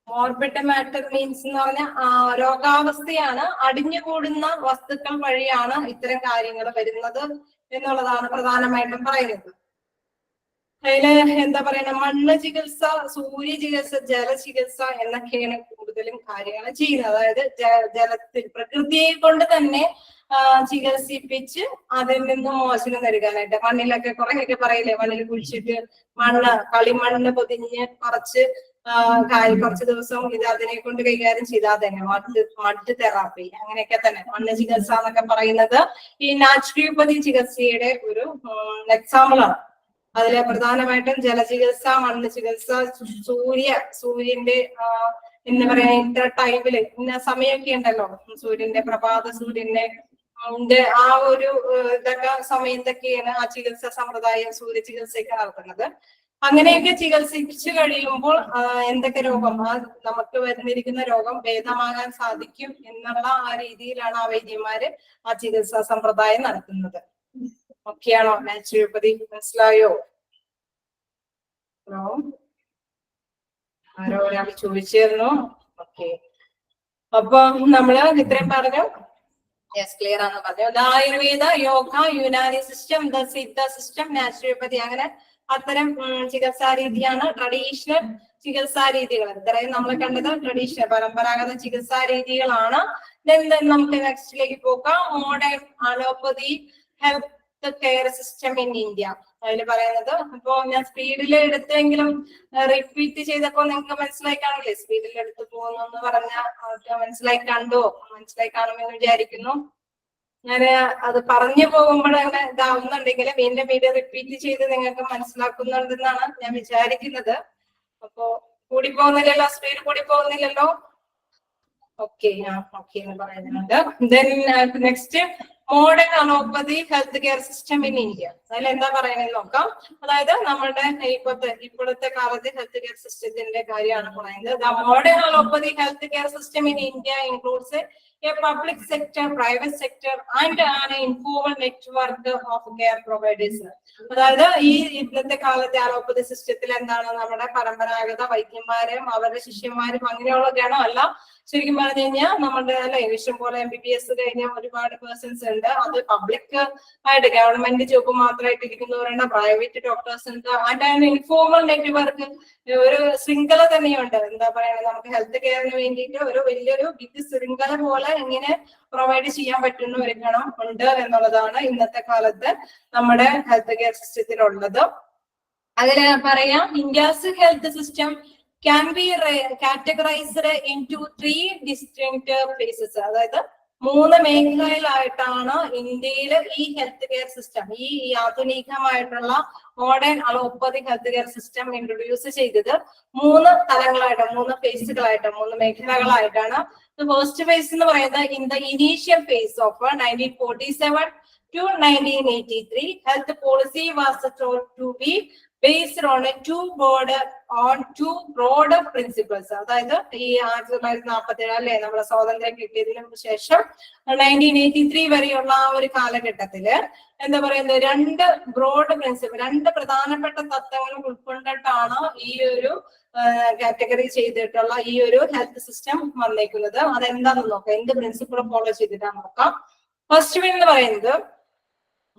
മോർബിഡ് മാറ്റർ മീൻസ് എന്ന് പറഞ്ഞ രോഗാവസ്ഥയാണ്, അടിഞ്ഞുകൂടുന്ന വസ്തുക്കൾ വഴിയാണ് ഇത്തരം കാര്യങ്ങൾ വരുന്നത് എന്നുള്ളതാണ് പ്രധാനമായിട്ടും പറയുന്നത്. അതില് എന്താ പറയുക മണ്ണ് ചികിത്സ, സൂര്യ ചികിത്സ, ജലചികിത്സ എന്നൊക്കെയാണ് കൂടുതലും കാര്യങ്ങൾ ചെയ്യുന്നത്. അതായത് ജലത്തിൽ പ്രകൃതിയെ കൊണ്ട് തന്നെ ചികിത്സിപ്പിച്ച് അതിൽ നിന്ന് മോചനം നൽകാനായിട്ട്. മണ്ണിലൊക്കെ കുറെയൊക്കെ പറയില്ലേ, മണ്ണിൽ കുഴിച്ചിട്ട് കളിമണ്ണ് പൊതിഞ്ഞ് കുറച്ച് ദിവസം ഇത് അതിനെ കൊണ്ട് കൈകാര്യം ചെയ്താൽ തന്നെ മഡ് തെറാപ്പി അങ്ങനെയൊക്കെ തന്നെ മണ്ണ് ചികിത്സ എന്നൊക്കെ പറയുന്നത് ഈ നാച്ചുറോപ്പതി ചികിത്സയുടെ ഒരു എക്സാമ്പിൾ ആണ്. അതില് പ്രധാനമായിട്ടും ജലചികിത്സ, മണ്ണ് ചികിത്സ, സൂര്യന്റെ എന്താ പറയാ ഇത്ര ടൈമില് ഇന്ന സമയമൊക്കെ ഉണ്ടല്ലോ, സൂര്യന്റെ സൂര്യന്റെ ആ ഒരു ഇതൊക്കെ സമയത്തൊക്കെയാണ് ആ ചികിത്സാ സമ്പ്രദായം സൂര്യ ചികിത്സയൊക്കെ നടത്തുന്നത്. അങ്ങനെയൊക്കെ ചികിത്സിച്ചു കഴിയുമ്പോൾ എന്തൊക്കെ രോഗം നമുക്ക് വരുന്നിരിക്കുന്ന രോഗം ഭേദമാകാൻ സാധിക്കും എന്നുള്ള ആ രീതിയിലാണ് ആ വൈദ്യന്മാര് ആ ചികിത്സാ സമ്പ്രദായം നടത്തുന്നത്. ഓക്കെയാണോ? നാച്ചുറോപ്പതി മനസ്സിലായോ? ഹലോ, ആരോ ഒരാൾ ചോദിച്ചിരുന്നു. ഓക്കെ, അപ്പൊ നമ്മള് ഇത്രയും പറഞ്ഞു. യെസ്, ക്ലിയർ ആണെന്ന് പറഞ്ഞു. Ayurveda, yoga, Unani system, the Siddha system, naturopathy, അങ്ങനെ അത്തരം ചികിത്സാ രീതിയാണ് ട്രഡീഷണൽ ചികിത്സാ രീതികൾ. ഇത്രയും നമ്മൾ കണ്ടത് ട്രഡീഷണൽ പരമ്പരാഗത ചികിത്സാ രീതികളാണ്. നമുക്ക് നെക്സ്റ്റിലേക്ക് പോകാം. Modern allopathy health care system in India. അതിൽ പറയുന്നത് ഇപ്പോ ഞാൻ സ്പീഡിൽ എടുത്തെങ്കിലും റിപ്പീറ്റ് ചെയ്തപ്പോ നിങ്ങൾക്ക് മനസ്സിലായി കാണില്ലേ? സ്പീഡിൽ എടുത്ത് പോകുന്നു പറഞ്ഞാൽ മനസ്സിലായി കാണുമെന്ന് വിചാരിക്കുന്നു. ഞാൻ അത് പറഞ്ഞു പോകുമ്പോൾ അങ്ങനെ ഇതാവുന്നുണ്ടെങ്കിൽ വീണ്ടും റിപ്പീറ്റ് ചെയ്ത് നിങ്ങൾക്ക് മനസ്സിലാക്കുന്നുണ്ടെന്നാണ് ഞാൻ വിചാരിക്കുന്നത്. അപ്പോ കൂടി പോകുന്നില്ലല്ലോ, സ്പീഡ് കൂടി പോകുന്നില്ലല്ലോ. ഓക്കെ, ഓക്കെ എന്ന് പറയുന്നുണ്ട്. Then next modern allopathy health care system in India. അതിൽ എന്താ പറയുന്നത് നോക്കാം. അതായത് നമ്മുടെ ഇപ്പോഴത്തെ കാലത്ത് ഹെൽത്ത് കെയർ സിസ്റ്റത്തിന്റെ കാര്യമാണ് പറയുന്നത്. The modern allopathy health care system in India includes a public sector, private sector and an informal network of care providers. അതായത് ഈ ഇന്നത്തെ കാലത്തെ അലോപ്പതി സിസ്റ്റത്തിൽ എന്താണ് നമ്മുടെ പരമ്പരാഗത വൈദ്യന്മാരും അവരുടെ ശിഷ്യന്മാരും അങ്ങനെയുള്ള ഗണമല്ല. ശരിക്കും പറഞ്ഞു കഴിഞ്ഞാൽ നമ്മുടെ ഇഷ്ടം പോലെ MBBS കഴിഞ്ഞ ഒരുപാട് പേഴ്സൺസ് ഉണ്ട്. അത് പബ്ലിക് ആയിട്ട് ഗവൺമെന്റ് ജോബ് മാത്രമായിട്ട് ഇരിക്കുന്നവരുണ്ട്, പ്രൈവറ്റ് ഡോക്ടേഴ്സ് ഉണ്ട്, ആൻഡ് ഇൻഫോർമൽ നെറ്റ്വർക്ക് ഒരു ശൃംഖല തന്നെയുണ്ട്. എന്താ പറയുക, നമുക്ക് ഹെൽത്ത് കെയറിന് വേണ്ടിയിട്ട് ഒരു വലിയൊരു ബിഗ് ശൃംഖല പോലെ എങ്ങനെ പ്രൊവൈഡ് ചെയ്യാൻ പറ്റുന്ന ഒരു ഗണം ഉണ്ട് എന്നുള്ളതാണ് ഇന്നത്തെ കാലത്ത് നമ്മുടെ ഹെൽത്ത് കെയർ സിസ്റ്റത്തിലുള്ളത്. അതിൽ പറയാം India's health system can be categorized into 3 distinct phases. അതായത് 3 മേഖലയിലായിട്ടാണ് ഇന്ത്യയിൽ ഈ ഹെൽത്ത് കെയർ സിസ്റ്റം, ഈ ആധുനികമായിട്ടുള്ള modern allopathy health care system introduce ചെയ്തത് 3 തലങ്ങളായിട്ട്, 3 ഫേസുകളായിട്ട്, 3 മേഖലകളായിട്ടാണ്. ഫസ്റ്റ് ഫേസ് എന്ന് പറയുന്നത് in the initial face of 1947 to 1983 health policy was thought to be based on two broad principles. അതായത് ഈ 1947 അല്ലെ നമ്മളെ സ്വാതന്ത്ര്യം കിട്ടിയതിനു ശേഷം 1983 വരെയുള്ള ആ ഒരു കാലഘട്ടത്തില് എന്താ പറയുന്നത് 2 ബ്രോഡ് പ്രിൻസിപ്പിൾ, 2 പ്രധാനപ്പെട്ട തത്വങ്ങൾ ഉൾക്കൊണ്ടിട്ടാണ് ഈ ഒരു കാറ്റഗറി ചെയ്തിട്ടുള്ള ഈ ഒരു ഹെൽത്ത് സിസ്റ്റം വന്നേക്കുന്നത്. അതെന്താണെന്ന് നോക്കാം, എന്ത് പ്രിൻസിപ്പിൾ ഫോളോ ചെയ്തിട്ടാണ് നോക്കാം. ഫസ്റ്റ് വൺ എന്ന് പറയുന്നത്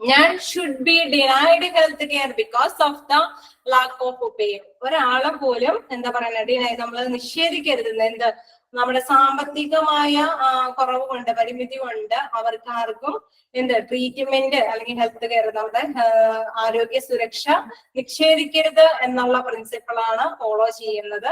ഞാൻ should be denied health care because of the lack of pay. ഒരാളെ പോലും എന്താ പറയുക നമ്മൾ നിഷേധിക്കരുത്, എന്ത് നമ്മുടെ സാമ്പത്തികമായ കുറവ് കൊണ്ട്, പരിമിതി കൊണ്ട് അവർക്ക് ആർക്കും ട്രീറ്റ്മെന്റ് അല്ലെങ്കിൽ ഹെൽത്ത് കെയർ, നമ്മുടെ ആരോഗ്യ സുരക്ഷ നിഷേധിക്കരുത് എന്നുള്ള പ്രിൻസിപ്പിളാണ് ഫോളോ ചെയ്യുന്നത്.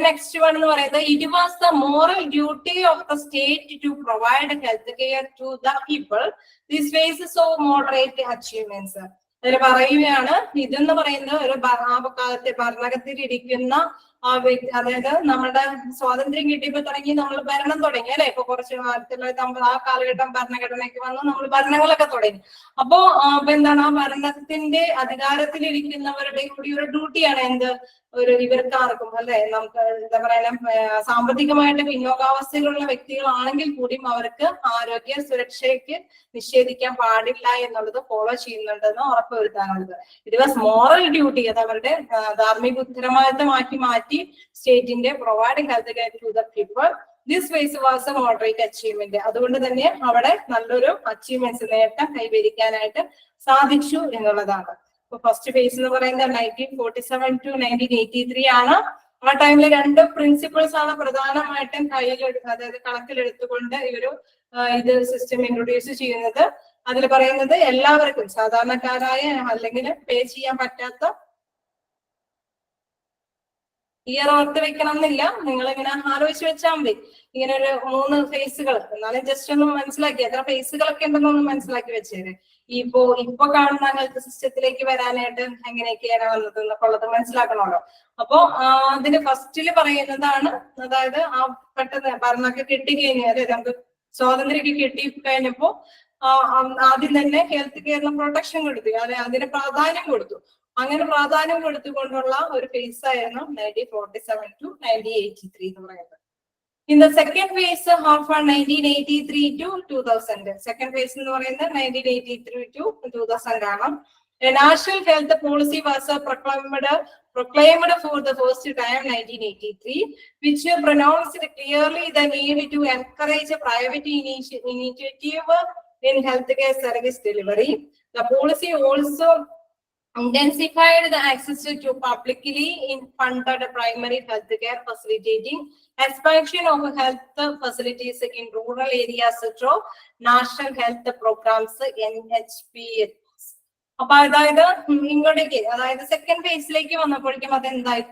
നെക്സ്റ്റ് വൺ എന്ന് പറയുന്നത് it was the moral duty of the state to provide health care to the people this phases of moderate achievements. അതിൽ പറയുകയാണ്, ഇതെന്ന് പറയുന്നത് ഒരു കാലത്തെ ഭരണത്തിൽ ഇരിക്കുന്ന അതായത് നമ്മുടെ സ്വാതന്ത്ര്യം കിട്ടിയപ്പോ തുടങ്ങി നമ്മൾ ഭരണം തുടങ്ങി അല്ലെ. ഇപ്പൊ കുറച്ച് 1950 ആ കാലഘട്ടം ഭരണഘടനയ്ക്ക് വന്ന് നമ്മൾ ഭരണങ്ങളൊക്കെ തുടങ്ങി. അപ്പോ എന്താണ്, ആ ഭരണത്തിന്റെ അധികാരത്തിലിരിക്കുന്നവരുടെ കൂടി ഒരു ഡ്യൂട്ടിയാണ് ഇവർക്കാർക്കും അല്ലെ, നമുക്ക് എന്താ പറയാ, സാമ്പത്തികമായിട്ട് പിന്നോക്കാവസ്ഥയിലുള്ള വ്യക്തികളാണെങ്കിൽ കൂടിയും അവർക്ക് ആരോഗ്യ സുരക്ഷയ്ക്ക് നിഷേധിക്കാൻ പാടില്ല എന്നുള്ളത് ഫോളോ ചെയ്യുന്നുണ്ടെന്ന് ഉറപ്പുവരുത്താനുള്ളത്. ഇറ്റ് വാസ് മോറൽ ഡ്യൂട്ടി, അത് അവരുടെ ധാർമ്മിക ഉത്തരവാദിത്തമാക്കി മാറ്റി സ്റ്റേറ്റിന്റെ providing health care to the people. This phase was a moderate achievement. അതുകൊണ്ട് തന്നെ അവിടെ നല്ലൊരു അച്ചീവ്മെന്റ്സ്, നേട്ടം കൈവരിക്കാനായിട്ട് സാധിച്ചു എന്നുള്ളതാണ്. ഇപ്പൊ ഫസ്റ്റ് ഫേസ് എന്ന് പറയുന്നത് 1947 to 1983 ആണ്. ആ ടൈമിൽ 2 പ്രിൻസിപ്പിൾസ് ആണ് പ്രധാനമായിട്ടും അതായത് കണക്കിലെടുത്തുകൊണ്ട് ഇത് സിസ്റ്റം ഇൻട്രൊഡ്യൂസ് ചെയ്യുന്നത്. അതിൽ പറയുന്നത് എല്ലാവർക്കും, സാധാരണക്കാരായ അല്ലെങ്കിൽ പേ ചെയ്യാൻ പറ്റാത്ത, ഇയർ ഓർത്ത് വെക്കണം എന്നില്ല, നിങ്ങൾ ഇങ്ങനെ ആലോചിച്ച് വെച്ചാൽ മതി. ഇങ്ങനെ ഒരു 3 ഫേസുകൾ, എന്നാലും ജസ്റ്റ് ഒന്ന് മനസ്സിലാക്കി എത്ര ഫേസുകളൊക്കെ ഉണ്ടെന്നൊന്ന് മനസ്സിലാക്കി വെച്ചേര്. ഇപ്പൊ കാണുന്ന ഹെൽത്ത് സിസ്റ്റത്തിലേക്ക് വരാനായിട്ട് എങ്ങനെയൊക്കെയാണ് വന്നത് എന്നൊക്കെ മനസ്സിലാക്കണമല്ലോ. അപ്പോ അതിന് ഫസ്റ്റില് പറയുന്നതാണ്, അതായത് ആ പെട്ടെന്ന് ഭരണമൊക്കെ കിട്ടിക്കഴിഞ്ഞാൽ, അതായത് നമുക്ക് സ്വാതന്ത്ര്യമൊക്കെ കിട്ടി കഴിഞ്ഞപ്പോ ആദ്യം തന്നെ ഹെൽത്ത് കെയറിന് പ്രൊട്ടക്ഷൻ കൊടുത്തു, അതിന് പ്രാധാന്യം കൊടുത്തു. അങ്ങനെ പ്രാധാന്യം കൊടുത്തുകൊണ്ടുള്ള ഒരു ഫേസ് ആയിരുന്നു 1947 to 1983 എന്ന് പറയുന്നത്. In the second phase of 1983 to 2000, second phase എന്ന് പറയുന്നത് 1983 to 2000 ആണ്. A national health policy was proclaimed for the first time 1983, which pronounced clearly the need to encourage private initiative in healthcare service delivery. The policy also intensified the access to publicly funded primary health care, facilitating expansion of health facilities in rural areas through National Health Programs NHPS. അപ്പൊ അതായത് ഇങ്ങോട്ടേക്ക്, അതായത് second ഫേസിലേക്ക് വന്നപ്പോഴേക്കും അതെന്തായി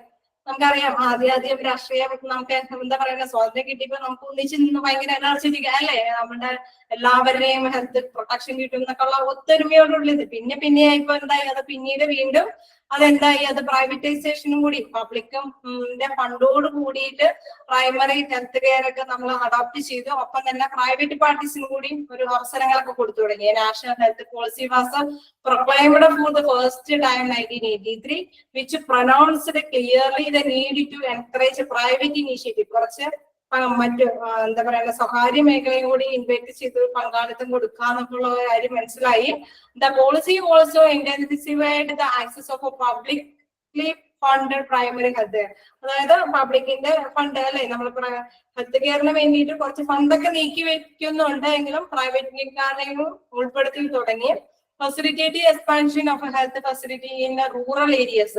നമുക്കറിയാം. ആദ്യം രാഷ്ട്രീയ, നമുക്ക് എന്താ പറയുക, സ്വാതന്ത്ര്യം കിട്ടിയപ്പോ നമുക്ക് ഒന്നിച്ച് നിന്ന് ഭയങ്കര എനർജറ്റിക് അല്ലേ, നമ്മുടെ എല്ലാവരുടെയും ഹെൽത്ത് പ്രൊട്ടക്ഷൻ കിട്ടും എന്നൊക്കെ ഉള്ള ഒത്തൊരുമയോടുള്ളത്. പിന്നെ ഇപ്പൊ എന്തായി, അത് പിന്നീട് വീണ്ടും അതെന്തായി, അത് പ്രൈവറ്റൈസേഷനും കൂടി, പബ്ലിക്കും ഫണ്ടോട് കൂടിയിട്ട് പ്രൈമറി ഹെൽത്ത് കെയർ ഒക്കെ നമ്മൾ അഡോപ്റ്റ് ചെയ്തു. ഒപ്പം തന്നെ പ്രൈവറ്റ് പാർട്ടീസിനും കൂടി ഒരു അവസരങ്ങളൊക്കെ കൊടുത്തു തുടങ്ങി. National health policy was proclaimed for the first time 1983, which pronounced clearly the need to encourage private initiative. കുറച്ച് മറ്റ് എന്താ പറയുക, സ്വകാര്യ മേഖലയും കൂടി ഇൻവൈറ്റ് ചെയ്ത് പങ്കാളിത്തം കൊടുക്കാന്നൊക്കെയുള്ള കാര്യം മനസ്സിലായി. The policy also intensified the access of a publicly funded primary health care. അതായത് പബ്ലിക്കിന്റെ ഫണ്ട് അല്ലെ, നമ്മൾ ഹെൽത്ത് കെയറിന് വേണ്ടിയിട്ട് കുറച്ച് ഫണ്ടൊക്കെ നീക്കി വെക്കുന്നുണ്ട് എങ്കിലും പ്രൈവറ്റ് ഉൾപ്പെടുത്തി തുടങ്ങി. Facilitating expansion of a health facility in rural areas.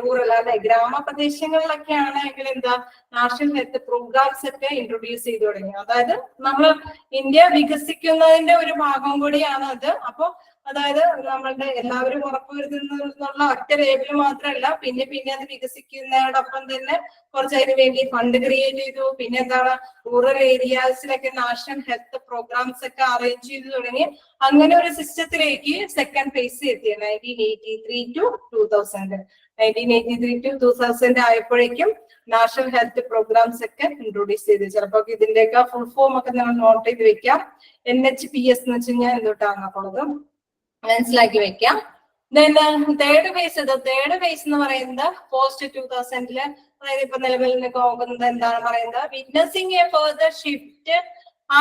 Rural അല്ലെ, ഗ്രാമപ്രദേശങ്ങളിലൊക്കെ ആണെങ്കിൽ എന്താ, നാഷണൽ ഹെൽത്ത് പ്രോഗ്രാംസ് ഒക്കെ ഇൻട്രൊഡ്യൂസ് ചെയ്തു തുടങ്ങി. അതായത് നമ്മൾ ഇന്ത്യ വികസിക്കുന്നതിന്റെ ഒരു ഭാഗം കൂടിയാണ് അത്. അപ്പൊ അതായത് നമ്മളുടെ എല്ലാവരും ഉറപ്പുവരുത്തുന്നുള്ള ഒറ്റ ലേബിൾ മാത്രമല്ല, പിന്നെ അത് വികസിക്കുന്നതോടൊപ്പം തന്നെ കുറച്ച് അതിന് വേണ്ടി ഫണ്ട് ക്രിയേറ്റ് ചെയ്തു. പിന്നെ എന്താണ്, റൂറൽ ഏരിയാസിലൊക്കെ നാഷണൽ ഹെൽത്ത് പ്രോഗ്രാംസ് ഒക്കെ അറേഞ്ച് ചെയ്തു തുടങ്ങി. അങ്ങനെ ഒരു സിസ്റ്റത്തിലേക്ക് സെക്കൻഡ് ഫേസ് എത്തി 1983 to 2000. 1983 to 2000 ആയപ്പോഴേക്കും നാഷണൽ ഹെൽത്ത് പ്രോഗ്രാംസ് ഒക്കെ ഇൻട്രൊഡ്യൂസ് ചെയ്തു. ചിലപ്പോൾ ഇതിന്റെയൊക്കെ ഫുൾ ഫോം ഒക്കെ നമ്മൾ നോട്ട് ചെയ്ത് വെക്കാം. NHPS എന്ന് വെച്ച് കഴിഞ്ഞാൽ എന്തുട്ടാണ് ഉള്ളത് മനസ്സിലാക്കി വെക്കാം. തേർഡ് ഫേസ് എന്ന് പറയുന്നത് പോസ്റ്റ് 2000, അതായത് ഇപ്പൊ നിലവിൽ നോക്കുന്നത് എന്താണ് പറയുന്നത്, witnessing A further shift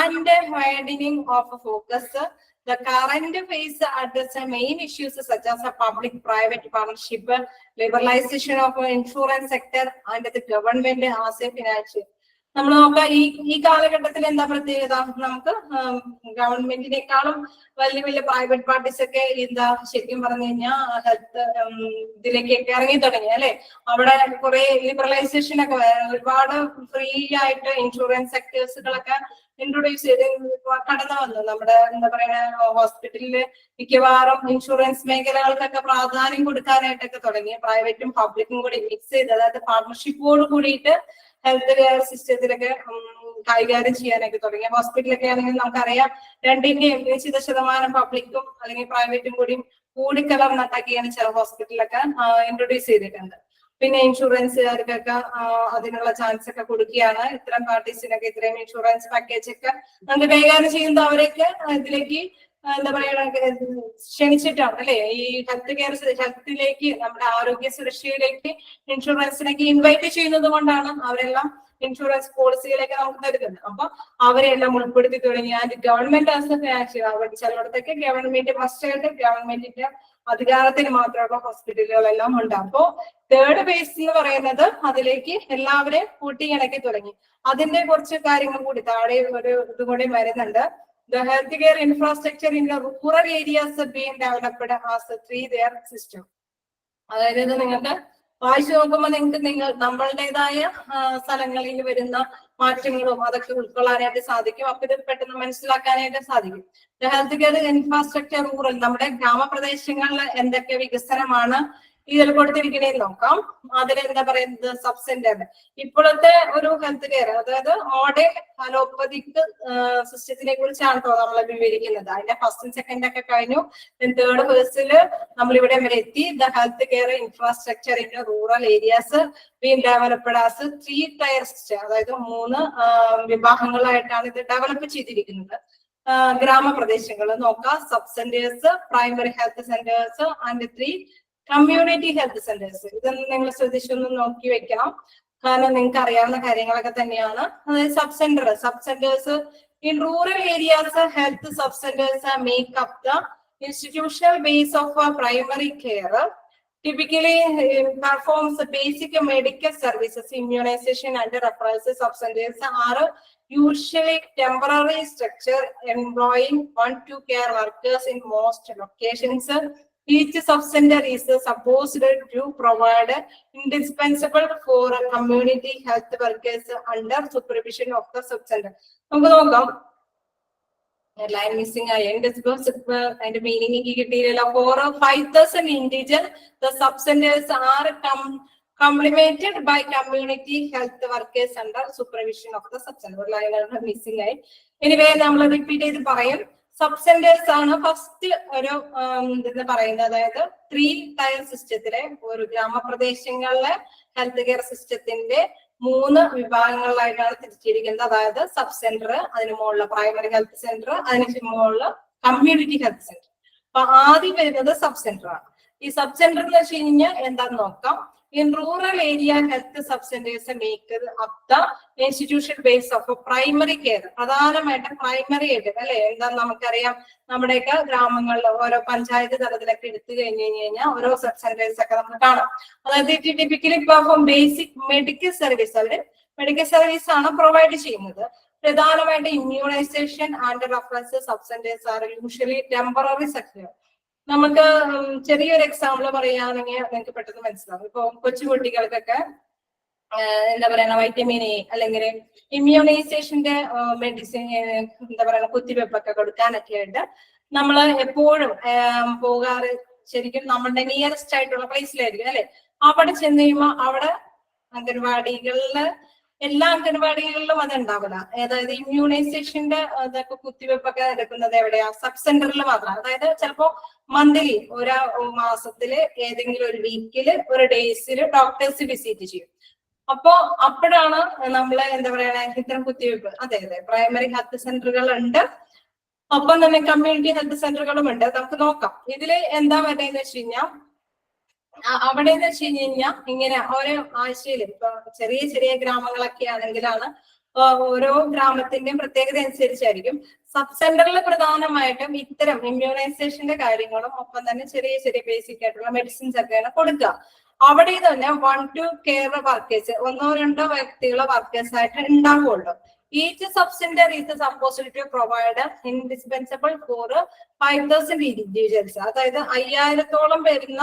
and widening of focus. The current phase addresses main issues such as public-private partnership, liberalization of insurance sector, and the government as a financial. നമ്മൾ നോക്കാം ഈ കാലഘട്ടത്തിൽ എന്താ പ്രത്യേകത, നമുക്ക് ഗവൺമെന്റിനേക്കാളും വലിയ വലിയ പ്രൈവറ്റ് പാർട്ടീസ് ഒക്കെ എന്താ ശരിക്കും പറഞ്ഞു കഴിഞ്ഞാൽ ഹെൽത്ത് ഇതിലേക്കൊക്കെ ഇറങ്ങി തുടങ്ങി അല്ലെ. അവിടെ കുറെ ലിബറലൈസേഷൻ ഒക്കെ ഒരുപാട് ഫ്രീ ആയിട്ട് ഇൻഷുറൻസ് സെക്ടേഴ്സുകളൊക്കെ ഇൻട്രൊഡ്യൂസ് ചെയ്ത് കടന്നു വന്നു. നമ്മുടെ എന്താ പറയുക ഹോസ്പിറ്റലില് മിക്കവാറും ഇൻഷുറൻസ് മേഖലകൾക്കൊക്കെ പ്രാധാന്യം കൊടുക്കാനായിട്ടൊക്കെ തുടങ്ങി. പ്രൈവറ്റും പബ്ലിക്കും കൂടി മിക്സ് ചെയ്ത്, അതായത് പാർട്ണർഷിപ്പോട് കൂടിയിട്ട് ഹെൽത്ത് കെയർ സിസ്റ്റത്തിലൊക്കെ കൈകാര്യം ചെയ്യാനൊക്കെ തുടങ്ങി. ഹോസ്പിറ്റലൊക്കെ ആണെങ്കിൽ നമുക്കറിയാം രണ്ടിന്റെയും നിശ്ചിത ശതമാനം പബ്ലിക്കും അല്ലെങ്കിൽ പ്രൈവറ്റും കൂടിക്കലർന്നിട്ടൊക്കെയാണ് ചില ഹോസ്പിറ്റലൊക്കെ ഇൻട്രൊഡ്യൂസ് ചെയ്തിട്ടുണ്ട്. പിന്നെ ഇൻഷുറൻസുകാർക്കൊക്കെ അതിനുള്ള ചാൻസ് ഒക്കെ കൊടുക്കുകയാണ്. ഇത്തരം പാർട്ടീസിനൊക്കെ ഇത്രയും ഇൻഷുറൻസ് പാക്കേജ് ഒക്കെ നമുക്ക് കൈകാര്യം ചെയ്യുന്നത് അവരൊക്കെ ഇതിലേക്ക് എന്താ പറയുക ക്ഷണിച്ചിട്ടാണ് അല്ലെ. ഈ ഹെൽത്തിലേക്ക് നമ്മുടെ ആരോഗ്യ സുരക്ഷയിലേക്ക് ഇൻഷുറൻസിനൊക്കെ ഇൻവൈറ്റ് ചെയ്യുന്നത് കൊണ്ടാണ് അവരെല്ലാം ഇൻഷുറൻസ് പോളിസിയിലേക്ക് നമുക്ക് തരുന്നത്. അപ്പൊ അവരെല്ലാം ഉൾപ്പെടുത്തി തുടങ്ങി. ആൻഡ് ഗവൺമെന്റ് ചിലയിടത്തൊക്കെ ഗവൺമെന്റ് മസ്റ്റായിട്ട് ഗവൺമെന്റിന്റെ അധികാരത്തിന് മാത്രമുള്ള ഹോസ്പിറ്റലുകളെല്ലാം ഉണ്ട്. അപ്പോ തേർഡ് ഫേസ് എന്ന് പറയുന്നത് അതിലേക്ക് എല്ലാവരെയും കൂട്ടിയിണക്കി തുടങ്ങി. അതിന്റെ കുറച്ച് കാര്യങ്ങൾ കൂടി താഴെ ഒരു ഇതുകൂടി വരുന്നുണ്ട്. The healthcare infrastructure in the rural areas are being developed as a 3-tier system. അതായത് ഇത് നിങ്ങൾക്ക് വായിച്ചു നോക്കുമ്പോൾ നിങ്ങൾക്ക് നമ്മളുടേതായ സ്ഥലങ്ങളിൽ വരുന്ന മാറ്റങ്ങളും അതൊക്കെ ഉൾക്കൊള്ളാനായിട്ട് സാധിക്കും. അപ്പൊ ഇത് പെട്ടെന്ന് മനസ്സിലാക്കാനായിട്ട് സാധിക്കും. ഹെൽത്ത് കെയർ ഇൻഫ്രാസ്ട്രക്ചർ റൂറൽ, നമ്മുടെ ഗ്രാമപ്രദേശങ്ങളിൽ എന്തൊക്കെ വികസനമാണ് ഇതിൽ കൊടുത്തിരിക്കണേന്ന് നോക്കാം. അതിലെന്താ പറയുന്നത് സബ് സെന്റർ. ഇപ്പോഴത്തെ ഒരു ഹെൽത്ത് കെയർ, അതായത് മോഡേൺ അലോപ്പതിക് സിസ്റ്റത്തിനെ കുറിച്ചാണ് നമ്മൾ വിവരിക്കുന്നത്. അതിന്റെ ഫസ്റ്റ് സെക്കൻഡ് ഒക്കെ കഴിഞ്ഞു. തേർഡ് ഫേസില് നമ്മൾ ഇവിടെ വരെ എത്തി. The health care infrastructure in rural areas been developed as 3-tier system. അതായത് 3 വിഭാഗങ്ങളായിട്ടാണ് ഇത് ഡെവലപ്പ് ചെയ്തിരിക്കുന്നത്. ഗ്രാമപ്രദേശങ്ങൾ നോക്കാം. Sub centres, primary health centres and 3 community health centres. ഇതൊന്നും നിങ്ങൾ ശ്രദ്ധിച്ചൊന്ന് നോക്കി വെക്കണം, കാരണം നിങ്ങൾക്ക് അറിയാവുന്ന കാര്യങ്ങളൊക്കെ തന്നെയാണ്. അതായത് sub centres in rural areas health sub centres make up the institutional base of primary care. Typically performs basic medical services, immunization and referrals. Sub centers are usually temporary structure employing 1-2 care workers in most locations. Each sub-center is supposed to provide indispensable for community health workers under supervision of the sub-center. നമുക്ക് നോക്കാം. Line missing ആയി അതിന്റെ meaning കിട്ടിയില്ല. 4,000-5,000 individuals, the sub-centers are complemented by community health workers under supervision of the sub-center. Line missing ആയി. Anyway നമ്മൾ repeat ചെയ്ത് പറയും. Sub centres ആണ് ഫസ്റ്റ് ഒരു എന്താ പറയുന്നത്, അതായത് 3-tier സിസ്റ്റത്തിലെ ഒരു ഗ്രാമപ്രദേശങ്ങളിലെ ഹെൽത്ത് കെയർ സിസ്റ്റത്തിന്റെ 3 വിഭാഗങ്ങളിലായിട്ടാണ് തിരിച്ചിരിക്കുന്നത്. അതായത് സബ് സെന്റർ, അതിന് മുകളിൽ പ്രൈമറി ഹെൽത്ത് സെന്റർ, അതിന് മുകളിൽ കമ്മ്യൂണിറ്റി ഹെൽത്ത് സെന്റർ. അപ്പൊ ആദ്യം വരുന്നത് സബ് സെന്റർ ആണ്. ഈ സബ് സെന്റർ എന്ന് വെച്ച് കഴിഞ്ഞാൽ എന്താന്ന് നോക്കാം. In rural area, health sub-centers make up the institutional base of primary care. പ്രധാനമായിട്ട് പ്രൈമറി ആയിട്ട് അല്ലെ, എന്താ നമുക്കറിയാം നമ്മുടെയൊക്കെ ഗ്രാമങ്ങളിൽ ഓരോ പഞ്ചായത്ത് തലത്തിലൊക്കെ എടുത്തു കഴിഞ്ഞാൽ ഓരോ സബ് സെന്റേഴ്സ് ഒക്കെ നമുക്ക് കാണാം. അതായത് typically perform basic medical service. അവര് മെഡിക്കൽ സർവീസ് ആണ് പ്രൊവൈഡ് ചെയ്യുന്നത്. പ്രധാനമായിട്ട് immunisation and reference sub centres are usually temporary sector. നമുക്ക് ചെറിയൊരു എക്സാമ്പിൾ പറയുകയാണെങ്കിൽ നിങ്ങൾക്ക് പെട്ടെന്ന് മനസ്സിലാവും. ഇപ്പൊ കൊച്ചുകുട്ടികൾക്കൊക്കെ എന്താ പറയുക വൈറ്റമിൻ എ അല്ലെങ്കിൽ ഇമ്മ്യൂണൈസേഷന്റെ മെഡിസിൻ എന്താ പറയുക കുത്തിവെപ്പൊക്കെ കൊടുക്കാനൊക്കെ ആയിട്ട് നമ്മൾ എപ്പോഴും പോകാറ് ശരിക്കും നമ്മളുടെ നിയറസ്റ്റ് ആയിട്ടുള്ള പ്ലേസിലായിരിക്കും അല്ലെ. അവിടെ ചെന്ന് കഴിയുമ്പോൾ അവിടെ അംഗൻവാടികളില് എല്ലാ അംഗൻവാടികളിലും അത് ഉണ്ടാവില്ല. അതായത് ഇമ്മ്യൂണൈസേഷന്റെ അതൊക്കെ കുത്തിവെപ്പൊക്കെ എടുക്കുന്നത് എവിടെയാ? സബ് സെന്ററിൽ മാത്രം. അതായത് ചിലപ്പോ മന്ത്ലി ഒരു മാസത്തില് ഏതെങ്കിലും ഒരു വീക്കില് ഒരു ഡേയ്സില് ഡോക്ടേഴ്സ് വിസിറ്റ് ചെയ്യും. അപ്പോ അപ്പോഴാണ് നമ്മള് എന്താ പറയണ ഇത്തരം കുത്തിവെപ്പ്. അതെ പ്രൈമറി ഹെൽത്ത് സെന്ററുകൾ ഉണ്ട്, ഒപ്പം തന്നെ കമ്മ്യൂണിറ്റി ഹെൽത്ത് സെന്ററുകളും ഉണ്ട്. നമുക്ക് നോക്കാം ഇതില് എന്താ പറയുന്നത് വെച്ച് കഴിഞ്ഞാൽ അവിടെ എന്ന് വെച്ച് കഴിഞ്ഞാൽ ഇങ്ങനെ ഓരോ ആഴ്ചയിൽ ഇപ്പൊ ചെറിയ ചെറിയ ഗ്രാമങ്ങളൊക്കെ ആണെങ്കിലാണ് ഓരോ ഗ്രാമത്തിന്റെയും പ്രത്യേകത അനുസരിച്ചായിരിക്കും. സബ് സെന്ററിൽ പ്രധാനമായിട്ടും ഇത്തരം ഇമ്മ്യൂണൈസേഷന്റെ കാര്യങ്ങളും ഒപ്പം തന്നെ ചെറിയ ചെറിയ ബേസിക് ആയിട്ടുള്ള മെഡിസിൻസ് ഒക്കെയാണ് കൊടുക്കുക. അവിടെ തന്നെ 1-2 കെയർ വർക്കേഴ്സ്, 1-2 വ്യക്തികളെ വർക്കേഴ്സ് ആയിട്ട് ഉണ്ടാവുള്ളൂ. Each sub centre is supposed to provide indispensable for 5,000 individuals. അതായത് 5000-ഓളം വരുന്ന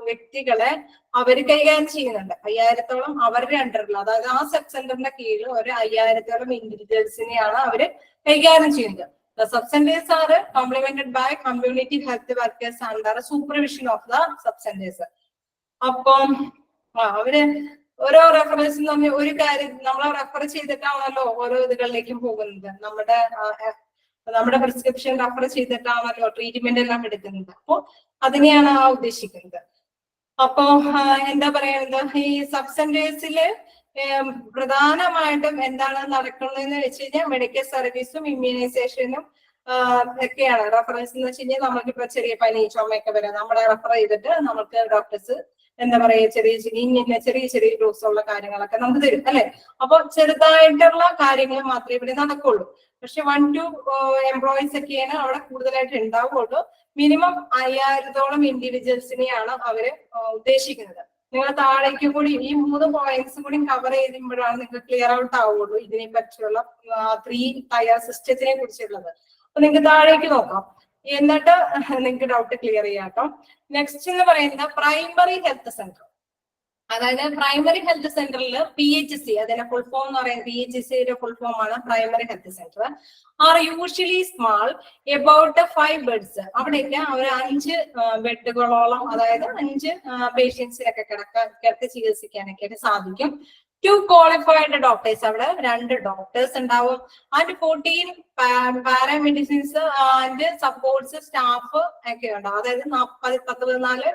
വ്യക്തികളെ അവർ കൈകാര്യം ചെയ്യുന്നുണ്ട്. 5000-ഓളം അവരുടെ അണ്ടറിൽ, അതായത് ആ സബ് സെന്ററിന്റെ കീഴിൽ ഒരു 5000-ഓളം ഇൻഡിവിജ്വൽസിനെയാണ് അവര് കൈകാര്യം ചെയ്യുന്നത്. The sub-centers are complemented by community health workers under supervision of the sub-centers. അപ്പം അവര് ഓരോ റെഫറൻസ് എന്ന് പറഞ്ഞ ഒരു കാര്യം നമ്മളെ റെഫർ ചെയ്തിട്ടാണല്ലോ ഓരോ ഇതുകളിലേക്കും പോകുന്നത്. നമ്മുടെ പ്രിസ്ക്രിപ്ഷൻ റെഫർ ചെയ്തിട്ടാണല്ലോ ട്രീറ്റ്മെന്റ് എല്ലാം എടുക്കുന്നത്. അപ്പോ അതിനെയാണ് ഉദ്ദേശിക്കുന്നത്. അപ്പോ എന്താ പറയുന്നത്, ഈ സബ് സെന്റേഴ്സില് പ്രധാനമായിട്ടും എന്താണ് നടക്കുന്നതെന്ന് വെച്ച് കഴിഞ്ഞാൽ മെഡിക്കൽ സർവീസും ഇമ്മ്യൂണൈസേഷനും ഒക്കെയാണ്. റെഫറൻസ് എന്ന് വെച്ച് കഴിഞ്ഞാൽ നമുക്കിപ്പോ ചെറിയ പനി ചുമയൊക്കെ വരാം, നമ്മളെ റെഫർ ചെയ്തിട്ട് നമുക്ക് ഡോക്ടേഴ്സ് എന്താ പറയുക ചെറിയ ചെറിയ ഡോസ് ഉള്ള കാര്യങ്ങളൊക്കെ നമുക്ക് തരും അല്ലെ. അപ്പൊ ചെറുതായിട്ടുള്ള കാര്യങ്ങൾ മാത്രമേ ഇവിടെ നടക്കുള്ളൂ. പക്ഷെ 1-2 എംപ്ലോയീസ് ഒക്കെയാണ് അവിടെ കൂടുതലായിട്ട് ഉണ്ടാവുള്ളൂ. മിനിമം 5000-ഓളം ഇൻഡിവിജ്വൽസിനെയാണ് അവര് ഉദ്ദേശിക്കുന്നത്. നിങ്ങൾ താഴേക്ക് കൂടി ഈ 3 പോയിന്റ്സ് കൂടി കവർ ചെയ്യുമ്പോഴാണ് നിങ്ങൾക്ക് ക്ലിയർ ഔട്ട് ആവുള്ളൂ ഇതിനെ പറ്റിയുള്ള 3 ടയർ സിസ്റ്റത്തിനെ കുറിച്ചുള്ളത്. അപ്പൊ നിങ്ങൾക്ക് താഴേക്ക് നോക്കാം, എന്നിട്ട് നിങ്ങൾക്ക് ഡൗട്ട് ക്ലിയർ ചെയ്യാട്ടോ. നെക്സ്റ്റ് എന്ന് പറയുന്നത് പ്രൈമറി ഹെൽത്ത് സെന്റർ. അതായത് പ്രൈമറി ഹെൽത്ത് സെന്ററിൽ PHC, അതിന്റെ ഫുൾ ഫോം എന്ന് പറയുന്നത് PHCയുടെ ഫുൾ ഫോം ആണ് primary health centre. Are usually small, about 5 beds. അവിടെയൊക്കെ ഒരു 5 ബെഡുകളോളം, അതായത് 5 പേഷ്യൻസിനൊക്കെ കിടത്തി ചികിത്സിക്കാനൊക്കെ ആയിട്ട് സാധിക്കും. 2 ക്വാളിഫൈഡ് ഡോക്ടേഴ്സ്, അവിടെ 2 ഡോക്ടേഴ്സ് ഉണ്ടാവും. ആൻഡ് 14 പാരാമെഡിസിൻസ് ആൻഡ് സപ്പോർട്ട്സ് സ്റ്റാഫ് ഒക്കെ ഉണ്ടാവും. അതായത് 14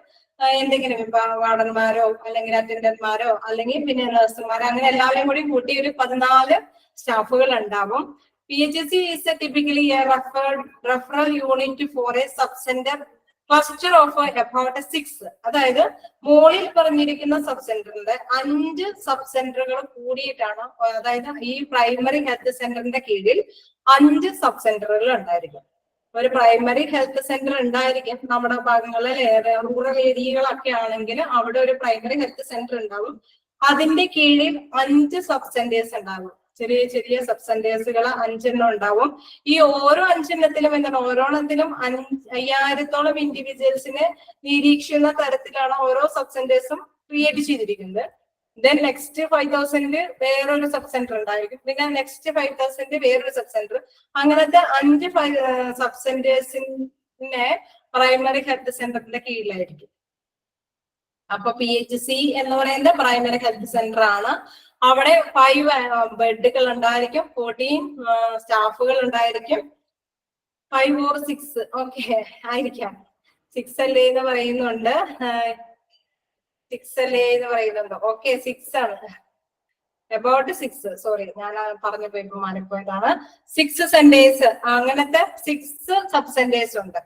എന്തെങ്കിലും വാർഡന്മാരോ അല്ലെങ്കിൽ അറ്റൻഡന്റ്മാരോ അല്ലെങ്കിൽ പിന്നെ നഴ്സുമാരോ അങ്ങനെ എല്ലാവരും കൂടി കൂട്ടി ഒരു 14 സ്റ്റാഫുകൾ ഉണ്ടാവും. PHC is typically a referral unit for a sub-center cluster of about 6. അതായത് മോളിൽ പറഞ്ഞിരിക്കുന്ന സബ് സെന്ററിന്റെ 5 സബ് സെന്ററുകൾ കൂടിയിട്ടാണ്, അതായത് ഈ പ്രൈമറി ഹെൽത്ത് സെന്ററിന്റെ കീഴിൽ 5 സബ് സെന്ററുകൾ ഉണ്ടായിരിക്കും. ഒരു പ്രൈമറി ഹെൽത്ത് സെന്റർ ഉണ്ടായിരിക്കും നമ്മുടെ ഭാഗങ്ങളിൽ, റൂറൽ ഏരിയകളൊക്കെ ആണെങ്കിൽ അവിടെ ഒരു പ്രൈമറി ഹെൽത്ത് സെന്റർ ഉണ്ടാവും. അതിന്റെ കീഴിൽ 5 സബ് സെന്റേഴ്സ് ഉണ്ടാവും. ചെറിയ ചെറിയ സബ് സെന്റേഴ്സുകൾ 5 ഉണ്ടാവും. ഈ ഓരോ 5 എന്താണ്, ഓരോണത്തിലും 5000-ഓളം ഇൻഡിവിജ്വൽസിനെ നിരീക്ഷിക്കുന്ന തരത്തിലാണ് ഓരോ സബ് സെന്റേഴ്സും ക്രിയേറ്റ് ചെയ്തിരിക്കുന്നത്. ദെൻ നെക്സ്റ്റ് 5000 വേറൊരു സബ് സെന്റർ ഉണ്ടായിരിക്കും, പിന്നെ നെക്സ്റ്റ് 5000 വേറൊരു സബ് സെന്റർ. അങ്ങനത്തെ 5 സബ് സെന്റേഴ്സിനെ പ്രൈമറി ഹെൽത്ത് സെന്ററിന്റെ കീഴിലായിരിക്കും. അപ്പൊ PHC എന്ന് പറയുന്നത് പ്രൈമറി ഹെൽത്ത് സെന്റർ ആണ്. അവിടെ 5 ബെഡുകൾ ഉണ്ടായിരിക്കും, 14 സ്റ്റാഫുകൾ ഉണ്ടായിരിക്കും. 5 or 6 ഓക്കെ ആയിരിക്കാം. 6 അല്ലേ എന്ന് പറയുന്നുണ്ട്, 6 അല്ലേ എന്ന് പറയുന്നുണ്ടോ? ഓക്കെ 6 ആണ്, അബൌട്ട് 6. സോറി, ഞാൻ പറഞ്ഞപ്പോ ഇപ്പൊ മാറിപ്പോയതാണ്. 6 സെന്റേഴ്സ്, അങ്ങനത്തെ 6 സബ് സെന്റേഴ്സ് ഉണ്ട്.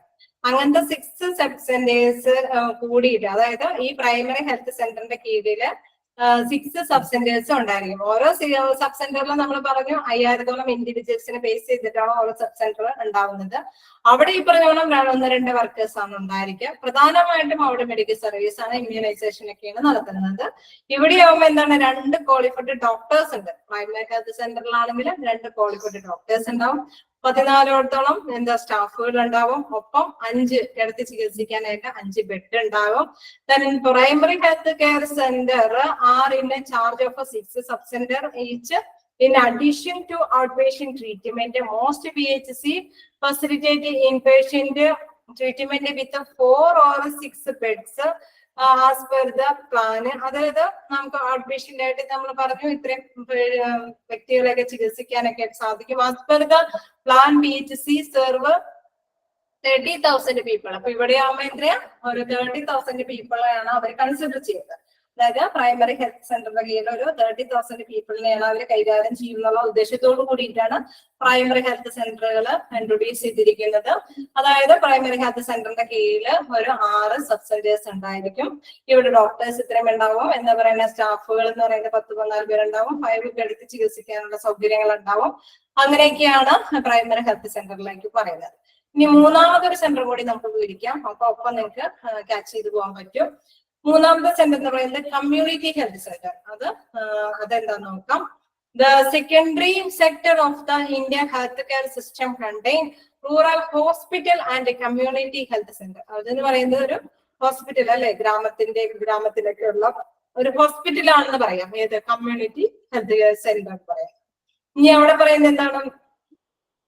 അങ്ങനത്തെ 6 സബ് സെന്റേഴ്സ് കൂടിയിട്ട്, അതായത് ഈ പ്രൈമറി ഹെൽത്ത് സെന്ററിന്റെ കീഴില് 6 സബ് സെന്റേഴ്സ് ഉണ്ടായിരിക്കും. ഓരോ സബ് സെന്ററിലും നമ്മൾ പറഞ്ഞു 5000-ഓളം ഇൻഡിവിജ്വൽസിനെ ബേസ് ചെയ്തിട്ടാണ് ഓരോ സബ് സെന്റർ ഉണ്ടാവുന്നത്. അവിടെ ഈ പറഞ്ഞോളം 1-2 വർക്കേഴ്സ് ആണ് ഉണ്ടായിരിക്കുക. പ്രധാനമായിട്ടും അവിടെ മെഡിക്കൽ സർവീസ് ആണ്, ഇമ്മ്യൂണൈസേഷൻ ഒക്കെയാണ് നടത്തുന്നത്. ഇവിടെ ആവുമ്പോൾ എന്താണ്, 2 ക്വാളിഫൈഡ് ഡോക്ടേഴ്സ് ഉണ്ട്. പ്രൈമറി ഹെൽത്ത് സെന്ററിലാണെങ്കിൽ 2 ക്വാളിഫൈഡ് ഡോക്ടേഴ്സ് ഉണ്ടാവും. 14-ഓളം സ്റ്റാഫുകൾ ഉണ്ടാവും. ഒപ്പം 5 കിടത്തി ചികിത്സിക്കാനായിട്ട് 5 ബെഡ് ഉണ്ടാവും. Primary health care centre are in charge of 6 sub centre each. In addition to outpatient treatment, most PHC facilitate inpatient treatment with 4 or 6 beds as per the plan. അതായത് നമുക്ക് out patient ആയിട്ട് നമ്മൾ പറഞ്ഞു ഇത്രയും വ്യക്തികളെയൊക്കെ ചികിത്സിക്കാനൊക്കെ സാധിക്കും. as per the plan PHC serve 30,000 people. അപ്പൊ ഇവിടെ ആവുമ്പോ എത്രയാ, ഒരു 30,000 പീപ്പിളെയാണ് അവർ കൺസിഡർ ചെയ്തത്. അതായത് പ്രൈമറി ഹെൽത്ത് സെന്ററിന്റെ കീഴിൽ ഒരു 30,000 പീപ്പിളിനെയാണ് അവർ കൈകാര്യം ചെയ്യുന്നുള്ള ഉദ്ദേശത്തോടു കൂടിയിട്ടാണ് പ്രൈമറി ഹെൽത്ത് സെന്ററുകൾ ഇൻട്രൊഡ്യൂസ് ചെയ്തിരിക്കുന്നത്. അതായത് പ്രൈമറി ഹെൽത്ത് സെന്ററിന്റെ കീഴിൽ ഒരു 6 സബ് സെന്റേഴ്സ് ഉണ്ടായിരിക്കും. ഇവിടെ ഡോക്ടേഴ്സ് ഇത്രയും ഉണ്ടാവും, എന്താ പറയുന്ന സ്റ്റാഫുകൾ എന്ന് പറയുന്നത് 10-14 പേരുണ്ടാവും, 5 എടുത്ത് ചികിത്സിക്കാനുള്ള സൗകര്യങ്ങൾ ഉണ്ടാവും. അങ്ങനെയൊക്കെയാണ് പ്രൈമറി ഹെൽത്ത് സെന്ററിലേക്ക് പറയുന്നത്. ഇനി മൂന്നാമതൊരു സെന്റർ കൂടി നമുക്ക് വിവരിക്കാം, അപ്പൊ ഒപ്പം നിങ്ങൾക്ക് ക്യാച്ച് ചെയ്ത് പോകാൻ പറ്റും. മൂന്നാമത്തെ സെന്റർ എന്ന് പറയുന്നത് കമ്മ്യൂണിറ്റി ഹെൽത്ത് സെന്റർ. അതെന്താന്ന് നോക്കാം. The secondary sector of the Indian healthcare system contain rural hospital and community health center. അതെന്ന് പറയുന്നത് ഒരു ഹോസ്പിറ്റൽ അല്ലെ, ഗ്രാമത്തിലൊക്കെ ഉള്ള ഒരു ഹോസ്പിറ്റൽ ആണെന്ന് പറയാം. ഏത് കമ്മ്യൂണിറ്റി ഹെൽത്ത് കെയർ സെന്റർ പറയാം. ഇനി അവിടെ പറയുന്നത് എന്താണ്?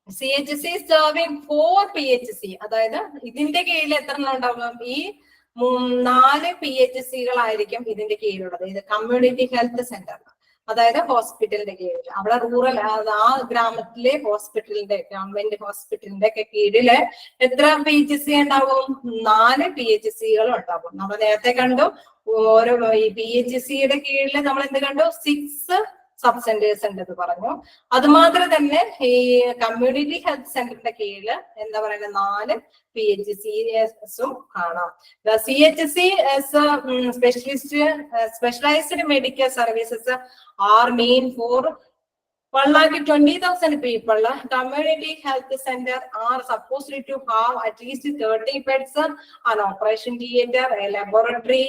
CHC serving 4 PHC. അതായത് ഇതിന്റെ കീഴിൽ എത്ര ഉണ്ടാവും? ഈ 4 PHC-കളായിരിക്കും ഇതിന്റെ കീഴിലുള്ളത്. ഇത് കമ്മ്യൂണിറ്റി ഹെൽത്ത് സെന്റർ, അതായത് ഹോസ്പിറ്റലിന്റെ കീഴിൽ. അവിടെ റൂറൽ ആ ഗ്രാമത്തിലെ ഹോസ്പിറ്റലിന്റെ, ഗവൺമെന്റ് ഹോസ്പിറ്റലിന്റെ ഒക്കെ കീഴില് എത്ര PHC ഉണ്ടാവും? 4 PHC-കൾ ഉണ്ടാവും. നമ്മൾ നേരത്തെ കണ്ടു ഓരോ ഈ PHC-യുടെ കീഴിൽ നമ്മൾ എന്ത് കണ്ടു? 6 സബ് സെന്റേഴ്സ് ഉണ്ടെന്ന് പറഞ്ഞു. അതുമാത്രം തന്നെ ഈ കമ്മ്യൂണിറ്റി ഹെൽത്ത് സെന്ററിന്റെ കീഴിൽ എന്താ പറയുക 4 PHCs-ഉം കാണാം. CHC specialized medical services are mean for 1,20,000 people. Community health center are supposed to have at least 30 beds, an operation theater, a laboratory,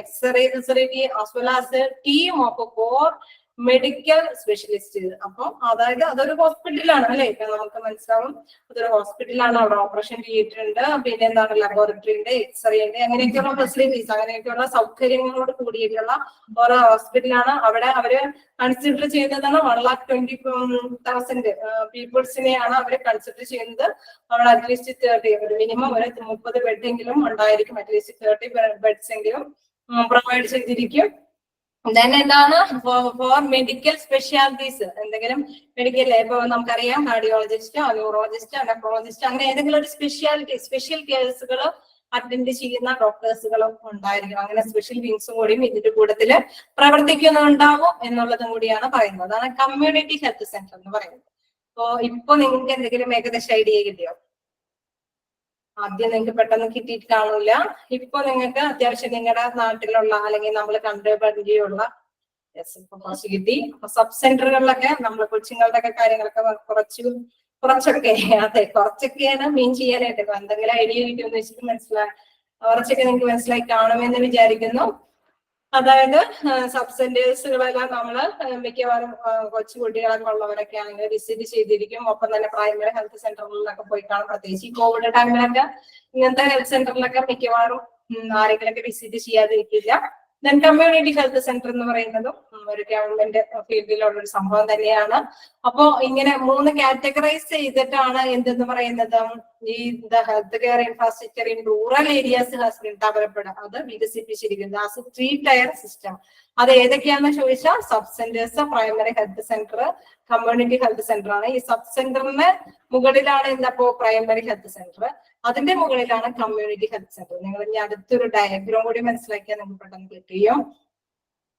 X-ray facility, as well as a team of 4 medical specialist. അപ്പൊ അതായത് അതൊരു ഹോസ്പിറ്റലാണ് അല്ലെ, ഇപ്പൊ നമുക്ക് മനസ്സിലാവും അതൊരു ഹോസ്പിറ്റലാണ്. അവിടെ ഓപ്പറേഷൻ തിയേറ്റർ ഉണ്ട്, പിന്നെ എന്താണ് ലബോറട്ടറി ഉണ്ട്, എക്സ്റേ ഉണ്ട്, അങ്ങനെയൊക്കെയുള്ള ഫെസിലിറ്റീസ്, അങ്ങനെയൊക്കെയുള്ള സൗകര്യങ്ങളോട് കൂടിയിട്ടുള്ള ഓരോ ഹോസ്പിറ്റലാണ്. അവിടെ അവര് കൺസിഡർ ചെയ്യുന്നതാണ് 1,20,000 പീപ്പിൾസിനെയാണ് അവര് കൺസിഡർ ചെയ്യുന്നത്. അവിടെ അറ്റ്ലീസ്റ്റ് 30, ഒരു മിനിമം ഒരു 30 ബെഡെങ്കിലും ഉണ്ടായിരിക്കും, അറ്റ്ലീസ്റ്റ് 30 ബെഡ്സ് എങ്കിലും പ്രൊവൈഡ് ചെയ്തിരിക്കും. then എന്താണ് ഫോർ മെഡിക്കൽ സ്പെഷ്യാലിറ്റീസ്, എന്തെങ്കിലും മെഡിക്കൽ, ഇപ്പൊ നമുക്കറിയാം കാർഡിയോളജിസ്റ്റ്, ന്യൂറോളജിസ്റ്റ്, നെഫ്രോളജിസ്റ്റ്, അങ്ങനെ ഏതെങ്കിലും ഒരു സ്പെഷ്യൽ കേസുകൾ അറ്റൻഡ് ചെയ്യുന്ന ഡോക്ടേഴ്സുകളും ഉണ്ടായിരിക്കും. അങ്ങനെ സ്പെഷ്യൽ വിങ്സും കൂടിയും ഇതിന്റെ കൂട്ടത്തില് പ്രവർത്തിക്കുന്നുണ്ടാവും എന്നുള്ളതും കൂടിയാണ് പറയുന്നത്. അതാണ് കമ്മ്യൂണിറ്റി ഹെൽത്ത് സെന്റർ എന്ന് പറയുന്നത്. അപ്പോ ഇപ്പൊ നിങ്ങൾക്ക് എന്തെങ്കിലും ഏകദേശം ഐഡിയ കിട്ടിയോ? ആദ്യം നിങ്ങൾക്ക് പെട്ടെന്ന് കിട്ടിയിട്ട് കാണൂല. ഇപ്പൊ നിങ്ങൾക്ക് അത്യാവശ്യം നിങ്ങളുടെ നാട്ടിലുള്ള അല്ലെങ്കിൽ നമ്മൾ കണ്ടുപരിചയമുള്ള കുറച്ച് കിട്ടി. സബ് സെന്ററുകളിലൊക്കെ നമ്മൾ കൊച്ചുങ്ങളുടെ ഒക്കെ കാര്യങ്ങളൊക്കെ കുറച്ചൊക്കെ കുറച്ചൊക്കെയാണ് മീൻ ചെയ്യാനായിട്ട്. എന്തെങ്കിലും ഐഡിയ കിട്ടിയെന്ന് വെച്ചിട്ട് കുറച്ചൊക്കെ നിങ്ങൾക്ക് മനസ്സിലായി കാണുമെന്ന് വിചാരിക്കുന്നു. അതായത് സബ് സെന്റേഴ്സുകളെല്ലാം നമ്മള് മിക്കവാറും കൊച്ചു കുട്ടികളൊക്കെ ഉള്ളവരൊക്കെ ആണെങ്കിൽ വിസിറ്റ് ചെയ്തിരിക്കും. ഒപ്പം തന്നെ പ്രൈമറി ഹെൽത്ത് സെന്ററുകളിലൊക്കെ പോയി കാണും. പ്രത്യേകിച്ച് ഈ കോവിഡ് ടൈമിലൊക്കെ ഇങ്ങനത്തെ ഹെൽത്ത് സെന്ററിലൊക്കെ മിക്കവാറും ആരെങ്കിലൊക്കെ വിസിറ്റ് ചെയ്യാതിരിക്കില്ല. ദെൻ കമ്മ്യൂണിറ്റി ഹെൽത്ത് സെന്റർ എന്ന് പറയുന്നതും ഒരു ഗവൺമെന്റ് ഫീൽഡിലുള്ള ഒരു സംഭവം തന്നെയാണ്. അപ്പോ ഇങ്ങനെ 3 കാറ്റഗറൈസ് ചെയ്തിട്ടാണ് എന്തെന്ന് പറയുന്നത്, ഈ health care infrastructure in rural areas has been developed. അത് വികസിപ്പിച്ചിരിക്കുന്നത് ആസ് എ 3 ടയർ സിസ്റ്റം. അത് ഏതൊക്കെയാണെന്ന് ചോദിച്ചാൽ sub centres, primary health centre, community health centre ആണ്. ഈ സബ് സെന്ററിന് മുകളിലാണ് എന്തപ്പോ പ്രൈമറി ഹെൽത്ത് സെന്റർ, അതിന്റെ മുകളിലാണ് കമ്മ്യൂണിറ്റി ഹെൽത്ത് സെന്റർ. നിങ്ങൾ ഇനി അടുത്തൊരു ഡയഗ്രാം കൂടി മനസ്സിലാക്കിയാൽ നിങ്ങൾക്ക് പെട്ടെന്ന് കിട്ടുകയും.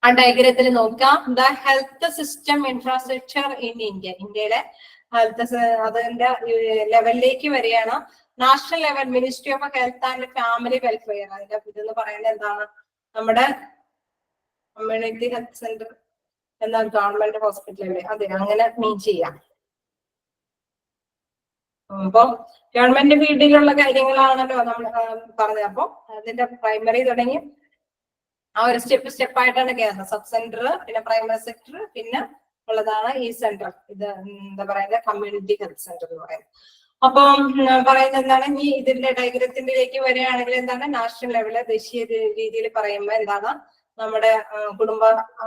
ആ ഡയഗ്രത്തിൽ നോക്കാം, the health system infrastructure in ഇന്ത്യയിലെ ഹെൽത്ത് അതിന്റെ ലെവലിലേക്ക് വരികയാണ്. National level ministry of health and family welfare. അതിന്റെ ഇതെന്ന് പറയുന്നത് എന്താണ്, നമ്മുടെ കമ്മ്യൂണിറ്റി ഹെൽത്ത് സെന്റർ എന്ന ഗവൺമെന്റ് ഹോസ്പിറ്റലല്ലേ, അതെ അങ്ങനെ മീൻ ചെയ്യാം. അപ്പൊ ഗവൺമെന്റ് ഫീൽഡിലുള്ള കാര്യങ്ങളാണല്ലോ നമ്മൾ പറഞ്ഞത്. അപ്പൊ അതിന്റെ പ്രൈമറി തുടങ്ങി ആ ഒരു സ്റ്റെപ്പായിട്ടാണ് കയറുന്നത്. സബ് സെന്റർ, പിന്നെ പ്രൈമറി സെക്ടർ, പിന്നെ ഉള്ളതാണ് ഈ സെന്റർ. ഇത് എന്താ പറയുക, കമ്മ്യൂണിറ്റി ഹെൽത്ത് സെന്റർ എന്ന് പറയുന്നത്. അപ്പം പറയുന്നത് എന്താണ്, ഈ ഇതിന്റെ ഡയഗ്രത്തിലേക്ക് വരികയാണെങ്കിൽ എന്താണ്, നാഷണൽ ലെവല് ദേശീയ രീതിയിൽ പറയുമ്പോൾ എന്താണ്, നമ്മുടെ കുടുംബ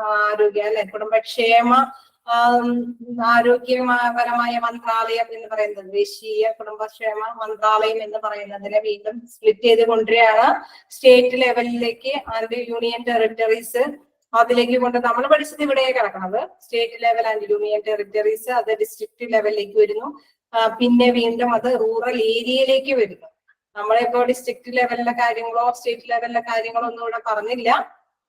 ആരോഗ്യ അല്ലെ കുടുംബക്ഷേമ ആരോഗ്യപരമായ മന്ത്രാലയം എന്ന് പറയുന്നത്, ദേശീയ കുടുംബക്ഷേമ മന്ത്രാലയം എന്ന് പറയുന്നതിനെ വീണ്ടും സ്പ്ലിറ്റ് ചെയ്ത് കൊണ്ടുവരികയാണ് സ്റ്റേറ്റ് ലെവലിലേക്ക് ആൻഡ് യൂണിയൻ ടെറിട്ടറീസ്. അതിലേക്ക് കൊണ്ട് നമ്മൾ പഠിച്ചത് ഇവിടെ കിടക്കുന്നത് state level and union territories, അത് ഡിസ്ട്രിക്ട് ലെവലിലേക്ക് വരുന്നു. പിന്നെ വീണ്ടും അത് റൂറൽ ഏരിയയിലേക്ക് വരുന്നു. നമ്മളിപ്പോ ഡിസ്ട്രിക്ട് ലെവലിലെ കാര്യങ്ങളോ സ്റ്റേറ്റ് ലെവലിലെ കാര്യങ്ങളോ ഒന്നും ഇവിടെ പറഞ്ഞില്ല.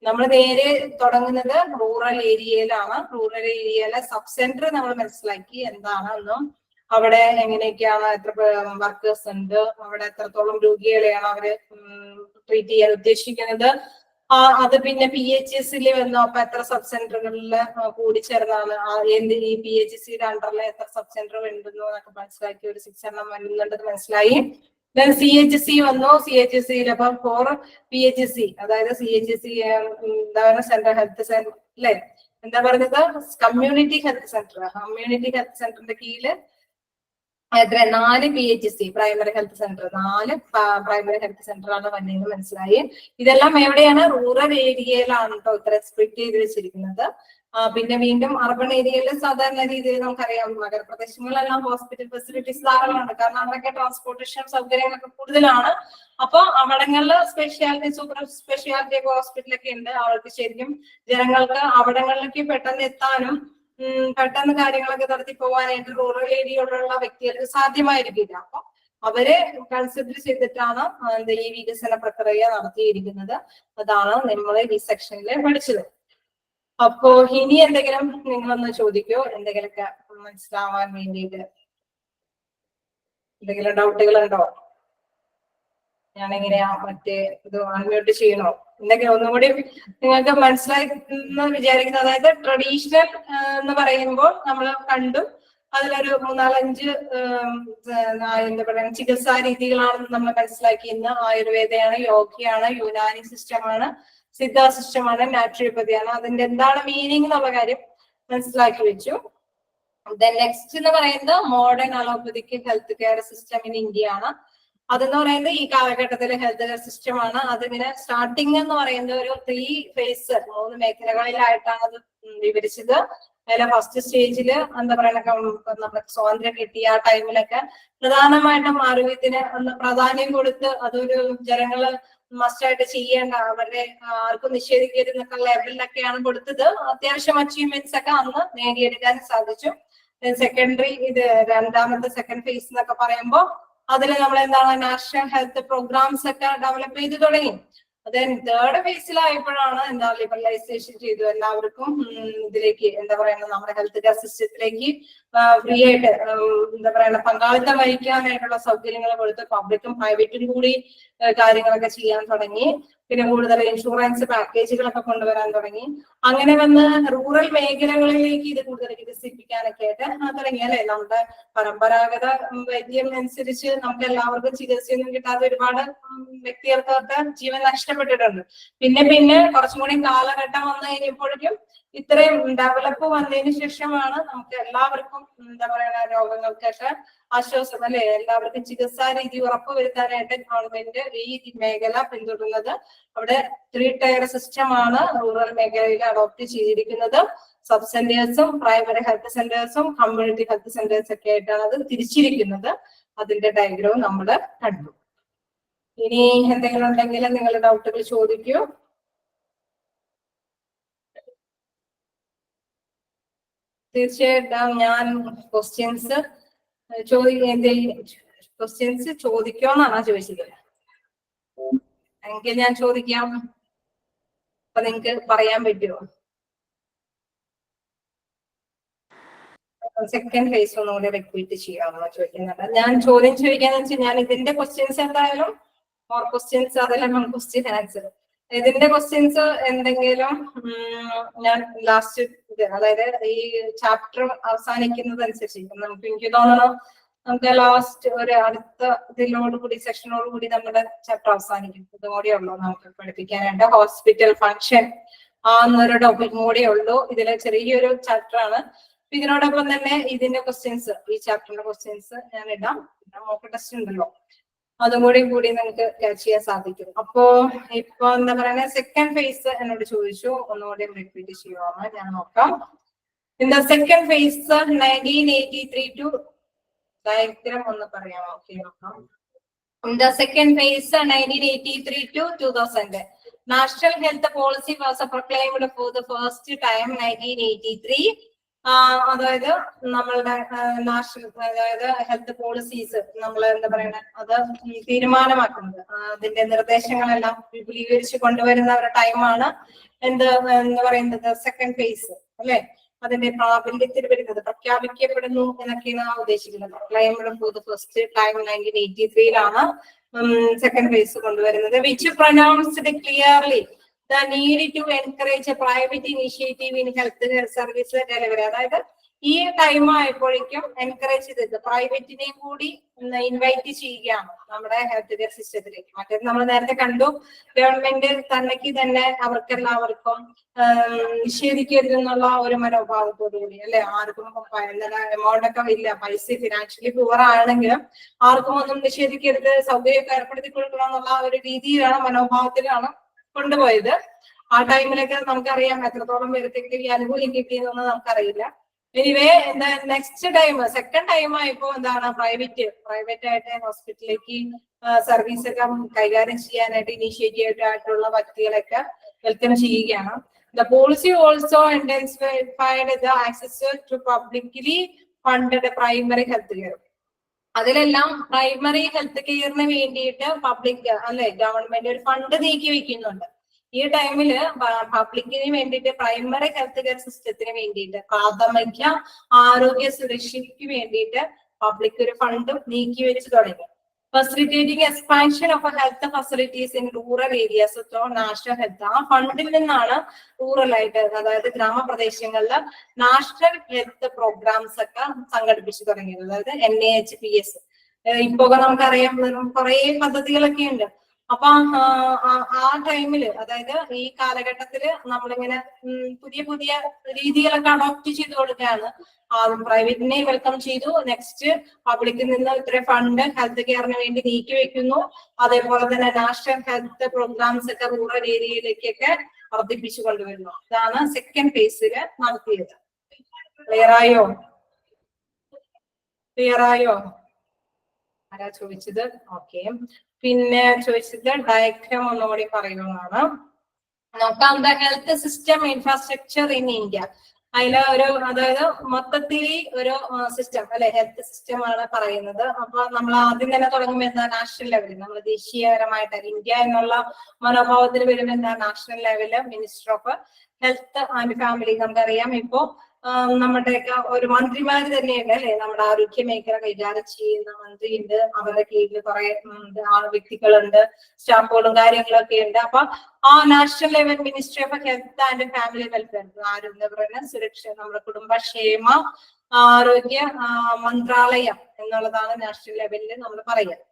നമ്മൾ നേരെ തുടങ്ങുന്നത് റൂറൽ ഏരിയയിലാണ്. റൂറൽ ഏരിയയിലെ സബ് സെന്റർ നമ്മൾ മനസ്സിലാക്കി എന്താണെന്നും അവിടെ എങ്ങനെയൊക്കെയാണ്, എത്ര വർക്കേഴ്സ് ഉണ്ട്, അവിടെ എത്രത്തോളം രോഗികളെയാണ് അവര് ട്രീറ്റ് ചെയ്യാൻ ഉദ്ദേശിക്കുന്നത്, അത് പിന്നെ PHS വന്നു. അപ്പൊ എത്ര സബ് സെന്ററുകളിൽ കൂടിച്ചേർന്നാണ് ഈ PHC അണ്ടറിൽ എത്ര സബ് സെന്റർ ഉണ്ടെന്നു എന്നൊക്കെ മനസ്സിലാക്കി. ഒരു 6 എണ്ണം വരുന്നുണ്ടെന്ന് മനസ്സിലായി. ദെൻ CHC വന്നു. CHC അപ്പൊ 4 PHC, അതായത് CHC എന്താണ് സെന്റർ ഹെൽത്ത് സെന്റർ അല്ലെ, എന്താ പറയുന്നത്, community health centre. Community health സെന്ററിന്റെ കീഴില് എത്ര 4 PHC primary health centre, 4 primary health centre ആണ് വന്നതെന്ന് മനസ്സിലായി. ഇതെല്ലാം എവിടെയാണ്? റൂറൽ ഏരിയയിലാണ് കേട്ടോ ഇത്ര സ്പ്ലിറ്റ് ചെയ്ത് വെച്ചിരിക്കുന്നത്. പിന്നെ വീണ്ടും അർബൺ ഏരിയയിൽ സാധാരണ രീതിയിൽ നമുക്കറിയാം നഗരപ്രദേശങ്ങളിലെല്ലാം ഹോസ്പിറ്റൽ ഫെസിലിറ്റീസ് ധാരാളമുണ്ട്. കാരണം അവിടെയൊക്കെ ട്രാൻസ്പോർട്ടേഷൻ സൗകര്യങ്ങളൊക്കെ കൂടുതലാണ്. അപ്പൊ അവിടങ്ങളിൽ സ്പെഷ്യാലിറ്റി, സൂപ്പർ സ്പെഷ്യാലിറ്റി ഹോസ്പിറ്റലൊക്കെ ഉണ്ട്. അവർക്ക് ശരിക്കും ജനങ്ങൾക്ക് അവിടങ്ങളിലേക്ക് പെട്ടെന്ന് എത്താനും പെട്ടെന്ന് കാര്യങ്ങളൊക്കെ നടത്തി പോകാനായിട്ട് റൂറൽ ഏരിയയിലുള്ള വ്യക്തികൾക്ക് സാധ്യമായിരിക്കില്ല. അപ്പൊ അവരെ കൺസിഡർ ചെയ്തിട്ടാണ് ഈ വികസന പ്രക്രിയ നടത്തിയിരിക്കുന്നത്. അതാണ് നമ്മൾ ഈ സെക്ഷനിൽ പഠിച്ചത്. അപ്പോ ഇനി എന്തെങ്കിലും നിങ്ങളൊന്ന് ചോദിക്കോ, എന്തെങ്കിലുമൊക്കെ മനസ്സിലാവാൻ വേണ്ടിയിട്ട് എന്തെങ്കിലും ഡൗട്ടുകൾ ഉണ്ടോ? ഞാനെങ്ങനെയാ മറ്റേ ഇത് അൺമ്യൂട്ട് ചെയ്യണോ? എന്തെങ്കിലും ഒന്നും കൂടി നിങ്ങൾക്ക് മനസ്സിലായി എന്ന് വിചാരിക്കുന്നത്. അതായത് ട്രഡീഷണൽ എന്ന് പറയുമ്പോൾ നമ്മൾ കണ്ടു, അതിലൊരു 4-5 എന്താ പറയുക ചികിത്സാ രീതികളാണെന്ന് നമ്മൾ മനസ്സിലാക്കി. ഇന്ന് ആയുർവേദയാണ്, യോഗയാണ്, യുനാനി സിസ്റ്റമാണ്, സിദ്ധ സിസ്റ്റമാണ്, നാച്ചുറോപ്പതിയാണ്. അതിന്റെ എന്താണ് മീനിങ് എന്നുള്ള കാര്യം മനസ്സിലാക്കി വെച്ചു. നെക്സ്റ്റ് എന്ന് പറയുന്നത് modern allopathic health care system in India ആണ്. അതെന്ന് പറയുന്നത് ഈ കാലഘട്ടത്തിലെ ഹെൽത്ത് കെയർ സിസ്റ്റമാണ്. അതിങ്ങനെ സ്റ്റാർട്ടിങ് എന്ന് പറയുന്നത് ഒരു 3 ഫേസ്, 3 മേഖലകളിലായിട്ടാണ് അത് വിവരിച്ചത്. അതിലെ ഫസ്റ്റ് സ്റ്റേജില് എന്താ പറയുക, നമ്മുടെ സ്വാതന്ത്ര്യം കിട്ടിയ ആ ടൈമിലൊക്കെ പ്രധാനമായിട്ടും ആരോഗ്യത്തിന് പ്രാധാന്യം കൊടുത്ത് അതൊരു ജനങ്ങള് മസ്റ്റായിട്ട് ചെയ്യേണ്ട, അവരുടെ ആർക്കും നിഷേധിക്കരുതെന്നൊക്കെ ലെവലിലൊക്കെയാണ് കൊടുത്തത്. അത്യാവശ്യം അച്ചീവ്മെന്റ്സ് ഒക്കെ അന്ന് നേടിയെടുക്കാൻ സാധിച്ചു. സെക്കൻഡറി ഇത് രണ്ടാമത്തെ സെക്കൻഡ് ഫേസ് എന്നൊക്കെ പറയുമ്പോൾ അതിൽ നമ്മൾ എന്താണ് നാഷണൽ ഹെൽത്ത് പ്രോഗ്രാംസ് ഒക്കെ ഡെവലപ്പ് ചെയ്ത് തുടങ്ങി. ദെൻ തേർഡ് ഫേസിലായപ്പോഴാണ് എന്താ ലിബറലൈസേഷൻ ചെയ്തു. എല്ലാവർക്കും ഇതിലേക്ക് എന്താ പറയുക നമ്മുടെ ഹെൽത്ത് കെയർ സിസ്റ്റത്തിലേക്ക് ഫ്രീ ആയിട്ട് എന്താ പറയുക പങ്കാളിത്തം വഹിക്കാനായിട്ടുള്ള സൗകര്യങ്ങൾ കൊടുത്ത് പബ്ലിക്കും പ്രൈവറ്റും കൂടി കാര്യങ്ങളൊക്കെ ചെയ്യാൻ തുടങ്ങി. പിന്നെ കൂടുതൽ ഇൻഷുറൻസ് പാക്കേജുകളൊക്കെ കൊണ്ടുവരാൻ തുടങ്ങി. അങ്ങനെ വന്ന് റൂറൽ മേഖലകളിലേക്ക് ഇത് കൂടുതൽ വികസിപ്പിക്കാനൊക്കെ ആയിട്ട് തുടങ്ങി അല്ലെ. നമ്മുടെ പരമ്പരാഗത വൈദ്യം അനുസരിച്ച് നമുക്ക് എല്ലാവർക്കും ചികിത്സയൊന്നും കിട്ടാത്ത ഒരുപാട് വ്യക്തികൾക്കൊക്കെ ജീവൻ നഷ്ടപ്പെട്ടിട്ടുണ്ട്. പിന്നെ കുറച്ചും കൂടി കാലഘട്ടം വന്നു കഴിഞ്ഞപ്പോഴേക്കും ഇത്രയും ഡെവലപ്പ് വന്നതിന് ശേഷമാണ് നമുക്ക് എല്ലാവർക്കും എന്താ പറയുക രോഗങ്ങൾക്കൊക്കെ ആശ്വാസം അല്ലെ, എല്ലാവർക്കും ചികിത്സാ രീതി ഉറപ്പുവരുത്താനായിട്ട് ഗവൺമെന്റ് ഈ മേഖല പിന്തുടരുന്നത്. അവിടെ 3 ടയർ സിസ്റ്റമാണ് റൂറൽ മേഖലയിൽ അഡോപ്റ്റ് ചെയ്തിരിക്കുന്നത്. സബ് സെന്റേഴ്സും പ്രൈമറി ഹെൽത്ത് സെന്റേഴ്സും കമ്മ്യൂണിറ്റി ഹെൽത്ത് സെന്റേഴ്സ് ഒക്കെ ആയിട്ടാണ് അത് തിരിച്ചിരിക്കുന്നത്. അതിന്റെ ഡയഗ്രാം നമ്മൾ കണ്ടു. ഇനി എന്തെങ്കിലും ഉണ്ടെങ്കിൽ നിങ്ങൾ ഡൗട്ടുകൾ ചോദിക്കൂ. തീർച്ചയായിട്ടും ഞാൻ ക്വസ്റ്റ്യൻസ് ചോദിക്കോന്നാണോ ചോദിച്ചത്? എങ്കിൽ ഞാൻ ചോദിക്കാം. അപ്പൊ നിങ്ങക്ക് പറയാൻ പറ്റുമോ? സെക്കൻഡ് ഫേസ് ഒന്നുകൂടി റിപ്പീറ്റ് ചെയ്യാമെന്നോ ചോദിക്കുന്നുണ്ട്. ഞാൻ ചോദ്യം ചോദിക്കാന്ന് വെച്ചാൽ ഞാൻ ഇതിന്റെ ക്വസ്റ്റ്യൻസ് എന്തായാലും മോർ ക്വസ്റ്റ്യൻസ് അതെല്ലാം ക്വസ്റ്റ്യൻ ആൻസർ. ഇതിന്റെ ക്വസ്റ്റ്യൻസ് എന്തെങ്കിലും ഞാൻ ലാസ്റ്റ് അതായത് ഈ ചാപ്റ്റർ അവസാനിക്കുന്നതനുസരിച്ച് നമുക്ക് എനിക്ക് തോന്നണം നമുക്ക് ലാസ്റ്റ് ഒരു അടുത്ത ഇതിനോടുകൂടി സെക്ഷനോടുകൂടി നമ്മുടെ ചാപ്റ്റർ അവസാനിക്കും. ഇതും കൂടെ ഉള്ളൂ നമുക്ക് പഠിപ്പിക്കാനായിട്ട്. ഹോസ്പിറ്റൽ ഫംഗ്ഷൻ എന്നൊരു ടോപ്പിക്കും കൂടെ ഉള്ളൂ. ഇതിലെ ചെറിയൊരു ചാപ്റ്റർ ആണ്. ഇതിനോടൊപ്പം തന്നെ ഇതിന്റെ ക്വസ്റ്റ്യൻസ്, ഈ ചാപ്റ്ററിന്റെ ക്വസ്റ്റ്യൻസ് ഞാൻ ഇടാം. മോക്ക് ടെസ്റ്റ് ഉണ്ടല്ലോ, അതും കൂടി നിങ്ങൾക്ക് ക്യാച്ച് ചെയ്യാൻ സാധിക്കും. അപ്പോ ഇപ്പൊ എന്താ പറയുക സെക്കൻഡ് ഫേസ് എന്നോട് ചോദിച്ചു, ഒന്നുകൂടി റിപ്പീറ്റ് ചെയ്യുവാണ് ഞാൻ നോക്കാം. In the second phase 1983 to diagram ഒന്ന് പറയാം. ഓക്കെ നോക്കാം. In the second phase 1983 to 2000 national health policy was proclaimed for the first time 1983. അതായത് നമ്മളുടെ നാഷണൽ അതായത് ഹെൽത്ത് പോളിസീസ് നമ്മൾ എന്താ പറയുക അത് തീരുമാനമാക്കുന്നത്, അതിന്റെ നിർദ്ദേശങ്ങളെല്ലാം വിപുലീകരിച്ച് കൊണ്ടുവരുന്ന ഒരു ടൈമാണ് എന്ന് പറയുന്നത് സെക്കൻഡ് ഫേസ് അല്ലെ, അതിന്റെ പ്രാബല്യത്തിൽ വരുന്നത് പ്രഖ്യാപിക്കപ്പെടുന്നു എന്നൊക്കെയാണ് ഉദ്ദേശിക്കുന്നത്. Claimed for the first time 1983 second phase കൊണ്ടുവരുന്നത്. Which pronounced clearly the need to encourage private initiative in health service delivery. അതായത് ഈ ടൈം ആയപ്പോഴേക്കും എൻകറേജ് ചെയ്തത് പ്രൈവറ്റിനെയും കൂടി ഇൻവൈറ്റ് ചെയ്യുകയാണ് നമ്മുടെ ഹെൽത്ത് കെയർ സിസ്റ്റത്തിലേക്ക്. മറ്റേത് നമ്മൾ നേരത്തെ കണ്ടു, ഗവൺമെന്റ് തന്നെ അവർക്കെല്ലാവർക്കും നിഷേധിക്കരുതെന്നുള്ള ഒരു മനോഭാവത്തോടുകൂടി അല്ലെ, ആർക്കും എമൗണ്ട് ഒക്കെ ഇല്ല, പൈസ ഫിനാൻഷ്യലി പുവർ ആണെങ്കിലും ആർക്കും ഒന്നും നിഷേധിക്കരുത്, സൗകര്യമൊക്കെ ഏർപ്പെടുത്തി കൊടുക്കണം എന്നുള്ള ഒരു രീതിയിലാണ്, മനോഭാവത്തിലാണ് കൊണ്ടുപോയത്. ആ ടൈമിലൊക്കെ നമുക്കറിയാം എത്രത്തോളം പേർക്ക് ഈ ആനുകൂല്യം കിട്ടിയെന്നൊന്നും നമുക്കറിയില്ല. Anyway next time second time ആയപ്പോ എന്താണ് പ്രൈവറ്റ് ആയിട്ട് ഹോസ്പിറ്റലിലേക്ക് സർവീസ് ഒക്കെ കൈകാര്യം ചെയ്യാനായിട്ട് ഇനീഷ്യേറ്റീവ് ആയിട്ടുള്ള വ്യക്തികളൊക്കെ വെൽക്കം ചെയ്യുകയാണ്. The policy also intensified the access to publicly funded primary health care. അതിലെല്ലാം പ്രൈമറി ഹെൽത്ത് കെയറിന് വേണ്ടിയിട്ട് പബ്ലിക് അല്ലെ ഗവൺമെന്റ് ഒരു ഫണ്ട് നീക്കി വെക്കുന്നുണ്ട്. ഈ ടൈമില് പബ്ലിക്കിന് വേണ്ടിയിട്ട് പ്രൈമറി ഹെൽത്ത് കെയർ സിസ്റ്റത്തിന് വേണ്ടിയിട്ട് പ്രാഥമിക ആരോഗ്യ സുരക്ഷയ്ക്ക് വേണ്ടിയിട്ട് പബ്ലിക് ഒരു ഫണ്ട് നീക്കി വെച്ച് തുടങ്ങി. Facilitating expansion of health facilities in rural areas through national health. ആ ഫണ്ടിൽ നിന്നാണ് റൂറൽ ആയിട്ട്, അതായത് ഗ്രാമപ്രദേശങ്ങളിൽ നാഷണൽ ഹെൽത്ത് പ്രോഗ്രാംസ് ഒക്കെ സംഘടിപ്പിച്ചു തുടങ്ങിയത്. അതായത് NAHPS. ഇപ്പൊ നമുക്കറിയാം കുറെ പദ്ധതികളൊക്കെ ഉണ്ട്. അപ്പൊ ആ ടൈമില്, അതായത് ഈ കാലഘട്ടത്തില് നമ്മളിങ്ങനെ പുതിയ രീതികളൊക്കെ അഡോപ്റ്റ് ചെയ്ത് കൊടുക്കുകയാണ്. പ്രൈവറ്റിനെ വെൽക്കം ചെയ്തു. നെക്സ്റ്റ് പബ്ലിക്കിൽ നിന്ന് ഇത്ര ഫണ്ട് ഹെൽത്ത് കെയറിന് വേണ്ടി നീക്കി വെക്കുന്നു. അതേപോലെ തന്നെ നാഷണൽ ഹെൽത്ത് പ്രോഗ്രാംസ് ഒക്കെ റൂറൽ ഏരിയയിലേക്കൊക്കെ വർദ്ധിപ്പിച്ചു കൊണ്ടുവരുന്നു. ഇതാണ് സെക്കൻഡ് ഫേസില് നടത്തിയത്. ക്ലിയർ ആയോ? ആരാ ചോദിച്ചത്? ഓക്കെ. പിന്നെ ചോദിച്ചത് ഡയഗ്രാം ഒന്നുകൂടി പറയുന്നതാണ്. നോക്കാം. The health system infrastructure in India. അതില് അതായത് മൊത്തത്തിൽ ഒരു സിസ്റ്റം അല്ലെ, ഹെൽത്ത് സിസ്റ്റം ആണ് പറയുന്നത്. അപ്പൊ നമ്മൾ ആദ്യം തന്നെ തുടങ്ങുമ്പോൾ എന്താ, നാഷണൽ ലെവലിൽ നമ്മൾ ദേശീയപരമായിട്ട് ഇന്ത്യ എന്നുള്ള മനോഭാവത്തിൽ വരുമ്പോൾ എന്താ, നാഷണൽ ലെവലില് minister of health and family. നമുക്കറിയാം ഇപ്പോ നമ്മുടെയൊക്കെ ഒരു മന്ത്രിമാര് തന്നെയുണ്ട് അല്ലെ, നമ്മുടെ ആരോഗ്യ മേഖല കൈകാര്യം ചെയ്യുന്ന മന്ത്രിയുണ്ട്, അവരുടെ കീഴിൽ കുറെ വ്യക്തികളുണ്ട്, സ്റ്റാഫുകളും കാര്യങ്ങളൊക്കെ ഉണ്ട്. അപ്പൊ ആ national level ministry of health and family welfare, ആരോഗ്യ സുരക്ഷ, നമ്മുടെ കുടുംബക്ഷേമ ആരോഗ്യ മന്ത്രാലയം എന്നുള്ളതാണ് നാഷണൽ ലെവലിൽ നമ്മൾ പറയുക.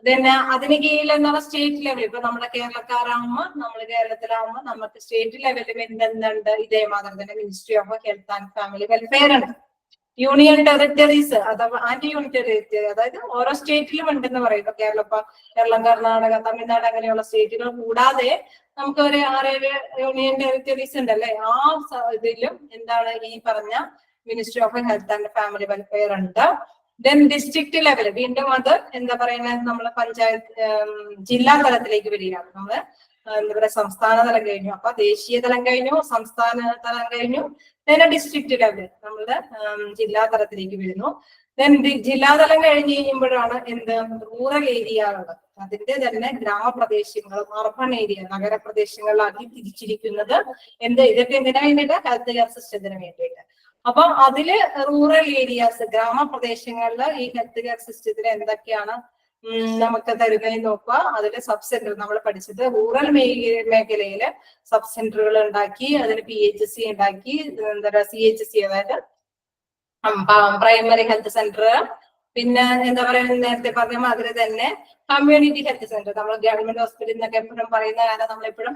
പിന്നെ അതിന് കീഴിൽ എന്നുള്ള സ്റ്റേറ്റ് ലെവൽ, ഇപ്പൊ നമ്മുടെ കേരളക്കാരാകുമ്പോ, നമ്മൾ കേരളത്തിലാവുമ്പോൾ നമുക്ക് സ്റ്റേറ്റ് ലെവലിൽ എന്തുണ്ട്, ഇതേമാതിരി തന്നെ ministry of health and family welfare ഉണ്ട്. യൂണിയൻ ടെറിറ്ററീസ് അഥവാ ആന്റി യൂണിയൻ ടെറിറ്ററി, അതായത് ഓരോ സ്റ്റേറ്റിലും ഉണ്ടെന്ന് പറയുന്നു. കേരളം, കർണാടക, തമിഴ്നാട് അങ്ങനെയുള്ള സ്റ്റേറ്റുകൾ കൂടാതെ നമുക്ക് ഒരു 6-7 യൂണിയൻ ടെറിറ്ററീസ് ഉണ്ടല്ലേ. ആ ഇതിലും എന്താണ് ഈ പറഞ്ഞ ministry of health and family welfare ഉണ്ട്. ദെൻ ഡിസ്ട്രിക്ട് ലെവൽ, വീണ്ടും അത് എന്താ പറയുന്നത്, നമ്മള് പഞ്ചായത്ത് ജില്ലാ തലത്തിലേക്ക് വരികയാണ്. നമ്മള് എന്താ പറയുക, സംസ്ഥാന തലം കഴിഞ്ഞു, അപ്പൊ ദേശീയ തലം കഴിഞ്ഞു, സംസ്ഥാന തലം കഴിഞ്ഞു, then ഡിസ്ട്രിക്ട് ലെവൽ നമ്മുടെ ജില്ലാ തലത്തിലേക്ക് വരുന്നു. ദെൻ ജില്ലാതലം കഴിഞ്ഞ് കഴിയുമ്പോഴാണ് എന്ത്, റൂറൽ ഏരിയകള്, അതിന്റെ തന്നെ ഗ്രാമപ്രദേശങ്ങളും അർബൺ ഏരിയ നഗരപ്രദേശങ്ങളിലാക്കി തിരിച്ചിരിക്കുന്നത്. ഇതൊക്കെ എന്തിനാ വേണ്ടിയിട്ട്, ഹെൽത്ത് കെയർ സിസ്റ്റത്തിന് വേണ്ടിയിട്ട്. അപ്പൊ അതില് റൂറൽ ഏരിയാസ്, ഗ്രാമപ്രദേശങ്ങളിൽ ഈ ഹെൽത്ത് കെയർ സിസ്റ്റത്തിന് എന്തൊക്കെയാണ് നമുക്ക് തരുന്നതെന്ന് നോക്കുക. അതില് സബ് സെന്റർ നമ്മൾ പഠിച്ചത്, റൂറൽ മേഖലയില് സബ് സെന്ററുകൾ ഉണ്ടാക്കി, അതിന് PHC ഉണ്ടാക്കി, എന്താ CHC അതായത് പ്രൈമറി ഹെൽത്ത് സെന്റർ, പിന്നെ എന്താ പറയുക, നേരത്തെ പറഞ്ഞ മാതിരി തന്നെ കമ്മ്യൂണിറ്റി ഹെൽത്ത് സെന്റർ. നമ്മൾ ഗവൺമെന്റ് ഹോസ്പിറ്റലിൽ നിന്നൊക്കെ എപ്പോഴും പറയുന്ന കാര്യം, നമ്മളെപ്പോഴും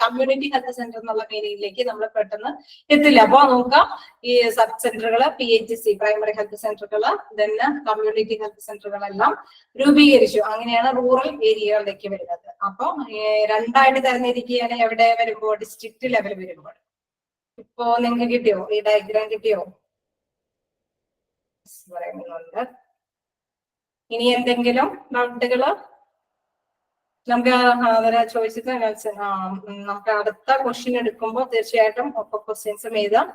കമ്മ്യൂണിറ്റി ഹെൽത്ത് സെന്റർ എന്നുള്ള മീനിങ്ങിലേക്ക് നമ്മൾ പെട്ടെന്ന് എത്തില്ല. അപ്പൊ നോക്കാം, ഈ സബ് സെന്ററുകള്, PHC പ്രൈമറി ഹെൽത്ത് സെന്ററുകള്, തന്നെ കമ്മ്യൂണിറ്റി ഹെൽത്ത് സെന്ററുകളെല്ലാം രൂപീകരിച്ചു. അങ്ങനെയാണ് റൂറൽ ഏരിയകളിലേക്ക് വരുന്നത്. അപ്പൊ രണ്ടായിട്ട് തരംതിരിക്കുകയാണ് എവിടെ വരുമ്പോൾ, ഡിസ്ട്രിക്ട് ലെവൽ വരുമ്പോൾ. ഇപ്പോ നിങ്ങൾക്ക് കിട്ടിയോ, ഈ ഡയഗ്രാം കിട്ടിയോ? പറയുന്നുണ്ട്. ഇനി എന്തെങ്കിലും ഡൗട്ടുകള് നമുക്ക് അവരെ ചോദിച്ചിട്ട് നമുക്ക് അടുത്ത ക്വസ്റ്റ്യൻ എടുക്കുമ്പോൾ തീർച്ചയായിട്ടും ഒപ്പം ക്വസ്റ്റ്യൻസും എഴുതാം.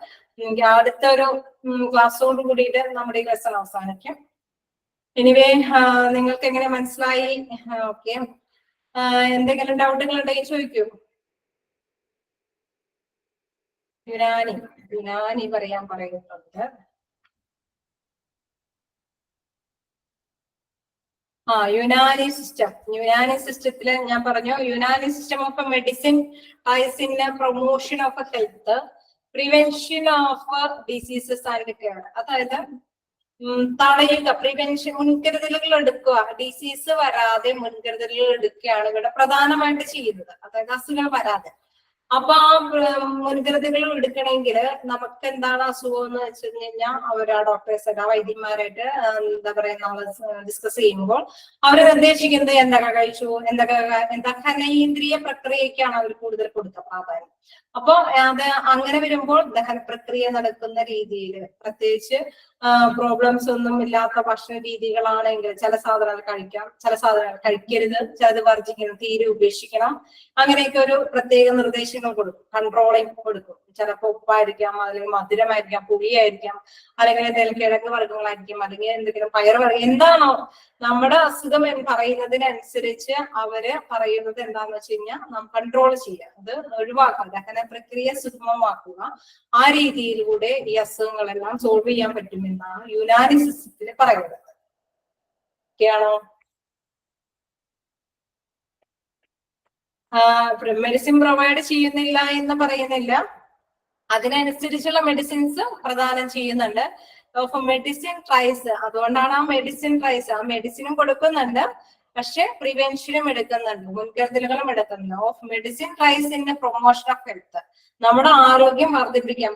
അടുത്ത ഒരു ക്ലാസ്സോട് കൂടിയിട്ട് നമ്മുടെ ഈ ലെസൺ അവസാനിക്കും. എനിവേ നിങ്ങൾക്ക് എങ്ങനെ മനസ്സിലായി? ഓക്കെ, എന്തെങ്കിലും ഡൗട്ടുകൾ ഉണ്ടെങ്കിൽ ചോദിക്കൂ. യുനാനി പറയാൻ പറയുന്നുണ്ട്. യുനാനി സിസ്റ്റത്തില് ഞാൻ പറഞ്ഞു, Unani system of medicine aims in promotion of health, prevention of diseases and care. അതായത് തടയുക, പ്രിവെൻഷൻ, മുൻകരുതലുകൾ എടുക്കുക, ഡിസീസ് വരാതെ മുൻകരുതലുകൾ എടുക്കുകയാണ് ഇവിടെ പ്രധാനമായിട്ട് ചെയ്യുന്നത്. അതായത് അസുഖങ്ങൾ വരാതെ. അപ്പൊ ആ മുൻകരുതലുകൾ എടുക്കണമെങ്കിൽ നമുക്ക് എന്താണ് അസുഖം എന്ന് വെച്ച് കഴിഞ്ഞാൽ അവർ ആ ഡോക്ടേഴ്സൊക്കെ, വൈദ്യന്മാരായിട്ട് എന്താ പറയാ, നമ്മൾ ഡിസ്കസ് ചെയ്യുമ്പോൾ അവർ നിർദ്ദേശിക്കുന്നത് എന്തൊക്കെ കഴിച്ചു, എന്താ ഘനേന്ദ്രിയ പ്രക്രിയക്കാണ് അവർ കൂടുതൽ കൊടുത്ത പ്രാധാന്യം. അപ്പൊ അത് അങ്ങനെ വരുമ്പോൾ ദഹന പ്രക്രിയ നടക്കുന്ന രീതിയിൽ, പ്രത്യേകിച്ച് പ്രോബ്ലംസ് ഒന്നും ഇല്ലാത്ത ഭക്ഷണ രീതികളാണെങ്കിൽ ചില സാധനങ്ങൾ കഴിക്കാം, ചില സാധനങ്ങൾ കഴിക്കരുത്, ചിലത് വർജിക്കണം, തീരെ ഉപേക്ഷിക്കണം. അങ്ങനെയൊക്കെ ഒരു പ്രത്യേക നിർദ്ദേശങ്ങൾ കൊടുക്കും, കൺട്രോളിങ് കൊടുക്കും. ചിലപ്പോൾ ഉപ്പായിരിക്കാം, അല്ലെങ്കിൽ മധുരമായിരിക്കാം, പുളിയായിരിക്കാം, അല്ലെങ്കിൽ എന്തെങ്കിലും കിഴങ്ങ് വർഗ്ഗങ്ങളായിരിക്കും, അല്ലെങ്കിൽ എന്തെങ്കിലും പയറുവർഗ്ഗം, എന്താണോ നമ്മുടെ അസുഖം എന്ന് പറയുന്നതിനനുസരിച്ച് അവര് പറയുന്നത് എന്താന്ന് വെച്ച് കഴിഞ്ഞാൽ നാം കൺട്രോൾ ചെയ്യുക, അത് ഒഴിവാക്കുക, ദഹന പ്രക്രിയ സുഗമമാക്കുക. ആ രീതിയിലൂടെ ഈ അസുഖങ്ങളെല്ലാം സോൾവ് ചെയ്യാൻ പറ്റുമെന്നാണ് യുനാനി സിസ്റ്റത്തിൽ പറയുന്നത്. ഒക്കെയാണോ? മെഡിസിൻ പ്രൊവൈഡ് ചെയ്യുന്നില്ല എന്ന് പറയുന്നില്ല, അതിനനുസരിച്ചുള്ള മെഡിസിൻസ് പ്രദാനം ചെയ്യുന്നുണ്ട്. ഓഫ് മെഡിസിൻ ട്രൈസ്, അതുകൊണ്ടാണ് ആ മെഡിസിൻ ട്രൈസ്, ആ മെഡിസിനും കൊടുക്കുന്നുണ്ട്, പക്ഷെ പ്രിവെൻഷനും എടുക്കുന്നുണ്ട്, മുൻകരുതലുകളും എടുക്കുന്നുണ്ട്. Of medicine tries in promotion of health, നമ്മുടെ ആരോഗ്യം വർദ്ധിപ്പിക്കാൻ,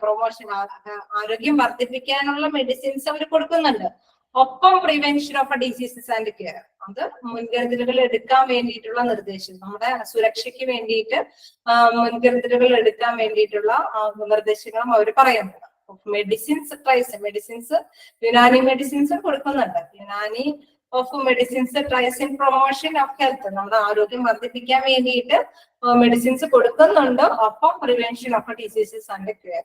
ആരോഗ്യം വർദ്ധിപ്പിക്കാനുള്ള മെഡിസിൻസ് അവർ കൊടുക്കുന്നുണ്ട്. ഒപ്പം prevention of diseases and care, അത് മുൻകരുതലുകൾ എടുക്കാൻ വേണ്ടിയിട്ടുള്ള നിർദ്ദേശം, നമ്മുടെ സുരക്ഷയ്ക്ക് വേണ്ടിയിട്ട് മുൻകരുതലുകൾ എടുക്കാൻ വേണ്ടിയിട്ടുള്ള നിർദ്ദേശങ്ങളും അവർ പറയുന്നുണ്ട്. Medicines tries, medicines Unani medicines കൊടുക്കുന്നുണ്ട്. Unani of medicines tries in promotion of health, നമ്മുടെ ആരോഗ്യം വർദ്ധിപ്പിക്കാൻ വേണ്ടിയിട്ട് മെഡിസിൻസ് കൊടുക്കുന്നുണ്ട്, ഒപ്പം prevention of diseases and care.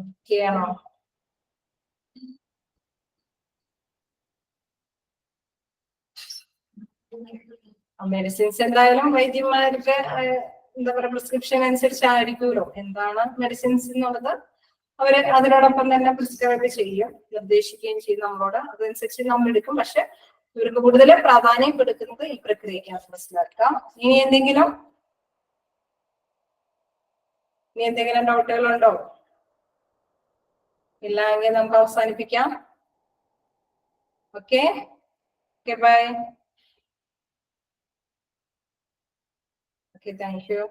ഓക്കെയാണോ? മെഡിസിൻസ് എന്തായാലും വൈദ്യന്മാരുടെ എന്താ പറയുക പ്രിസ്ക്രിപ്ഷൻ അനുസരിച്ചായിരിക്കുമല്ലോ എന്താണ് മെഡിസിൻസ് എന്നുള്ളത്, അവര് അതിനോടൊപ്പം തന്നെ പ്രിസ്ക്രൈബ് ചെയ്യും, നിർദ്ദേശിക്കുകയും ചെയ്യും നമ്മളോട്, അതനുസരിച്ച് നമ്മൾ എടുക്കും. പക്ഷെ ഇവർക്ക് കൂടുതൽ പ്രാധാന്യം കൊടുക്കുന്നത് ഈ പ്രക്രിയക്കാണ്, മനസ്സിലാക്കാം. ഇനി എന്തെങ്കിലും ഡൗട്ടുകളുണ്ടോ? ഇല്ല എങ്കിൽ നമുക്ക് അവസാനിപ്പിക്കാം. Okay, bye. Okay, thank you.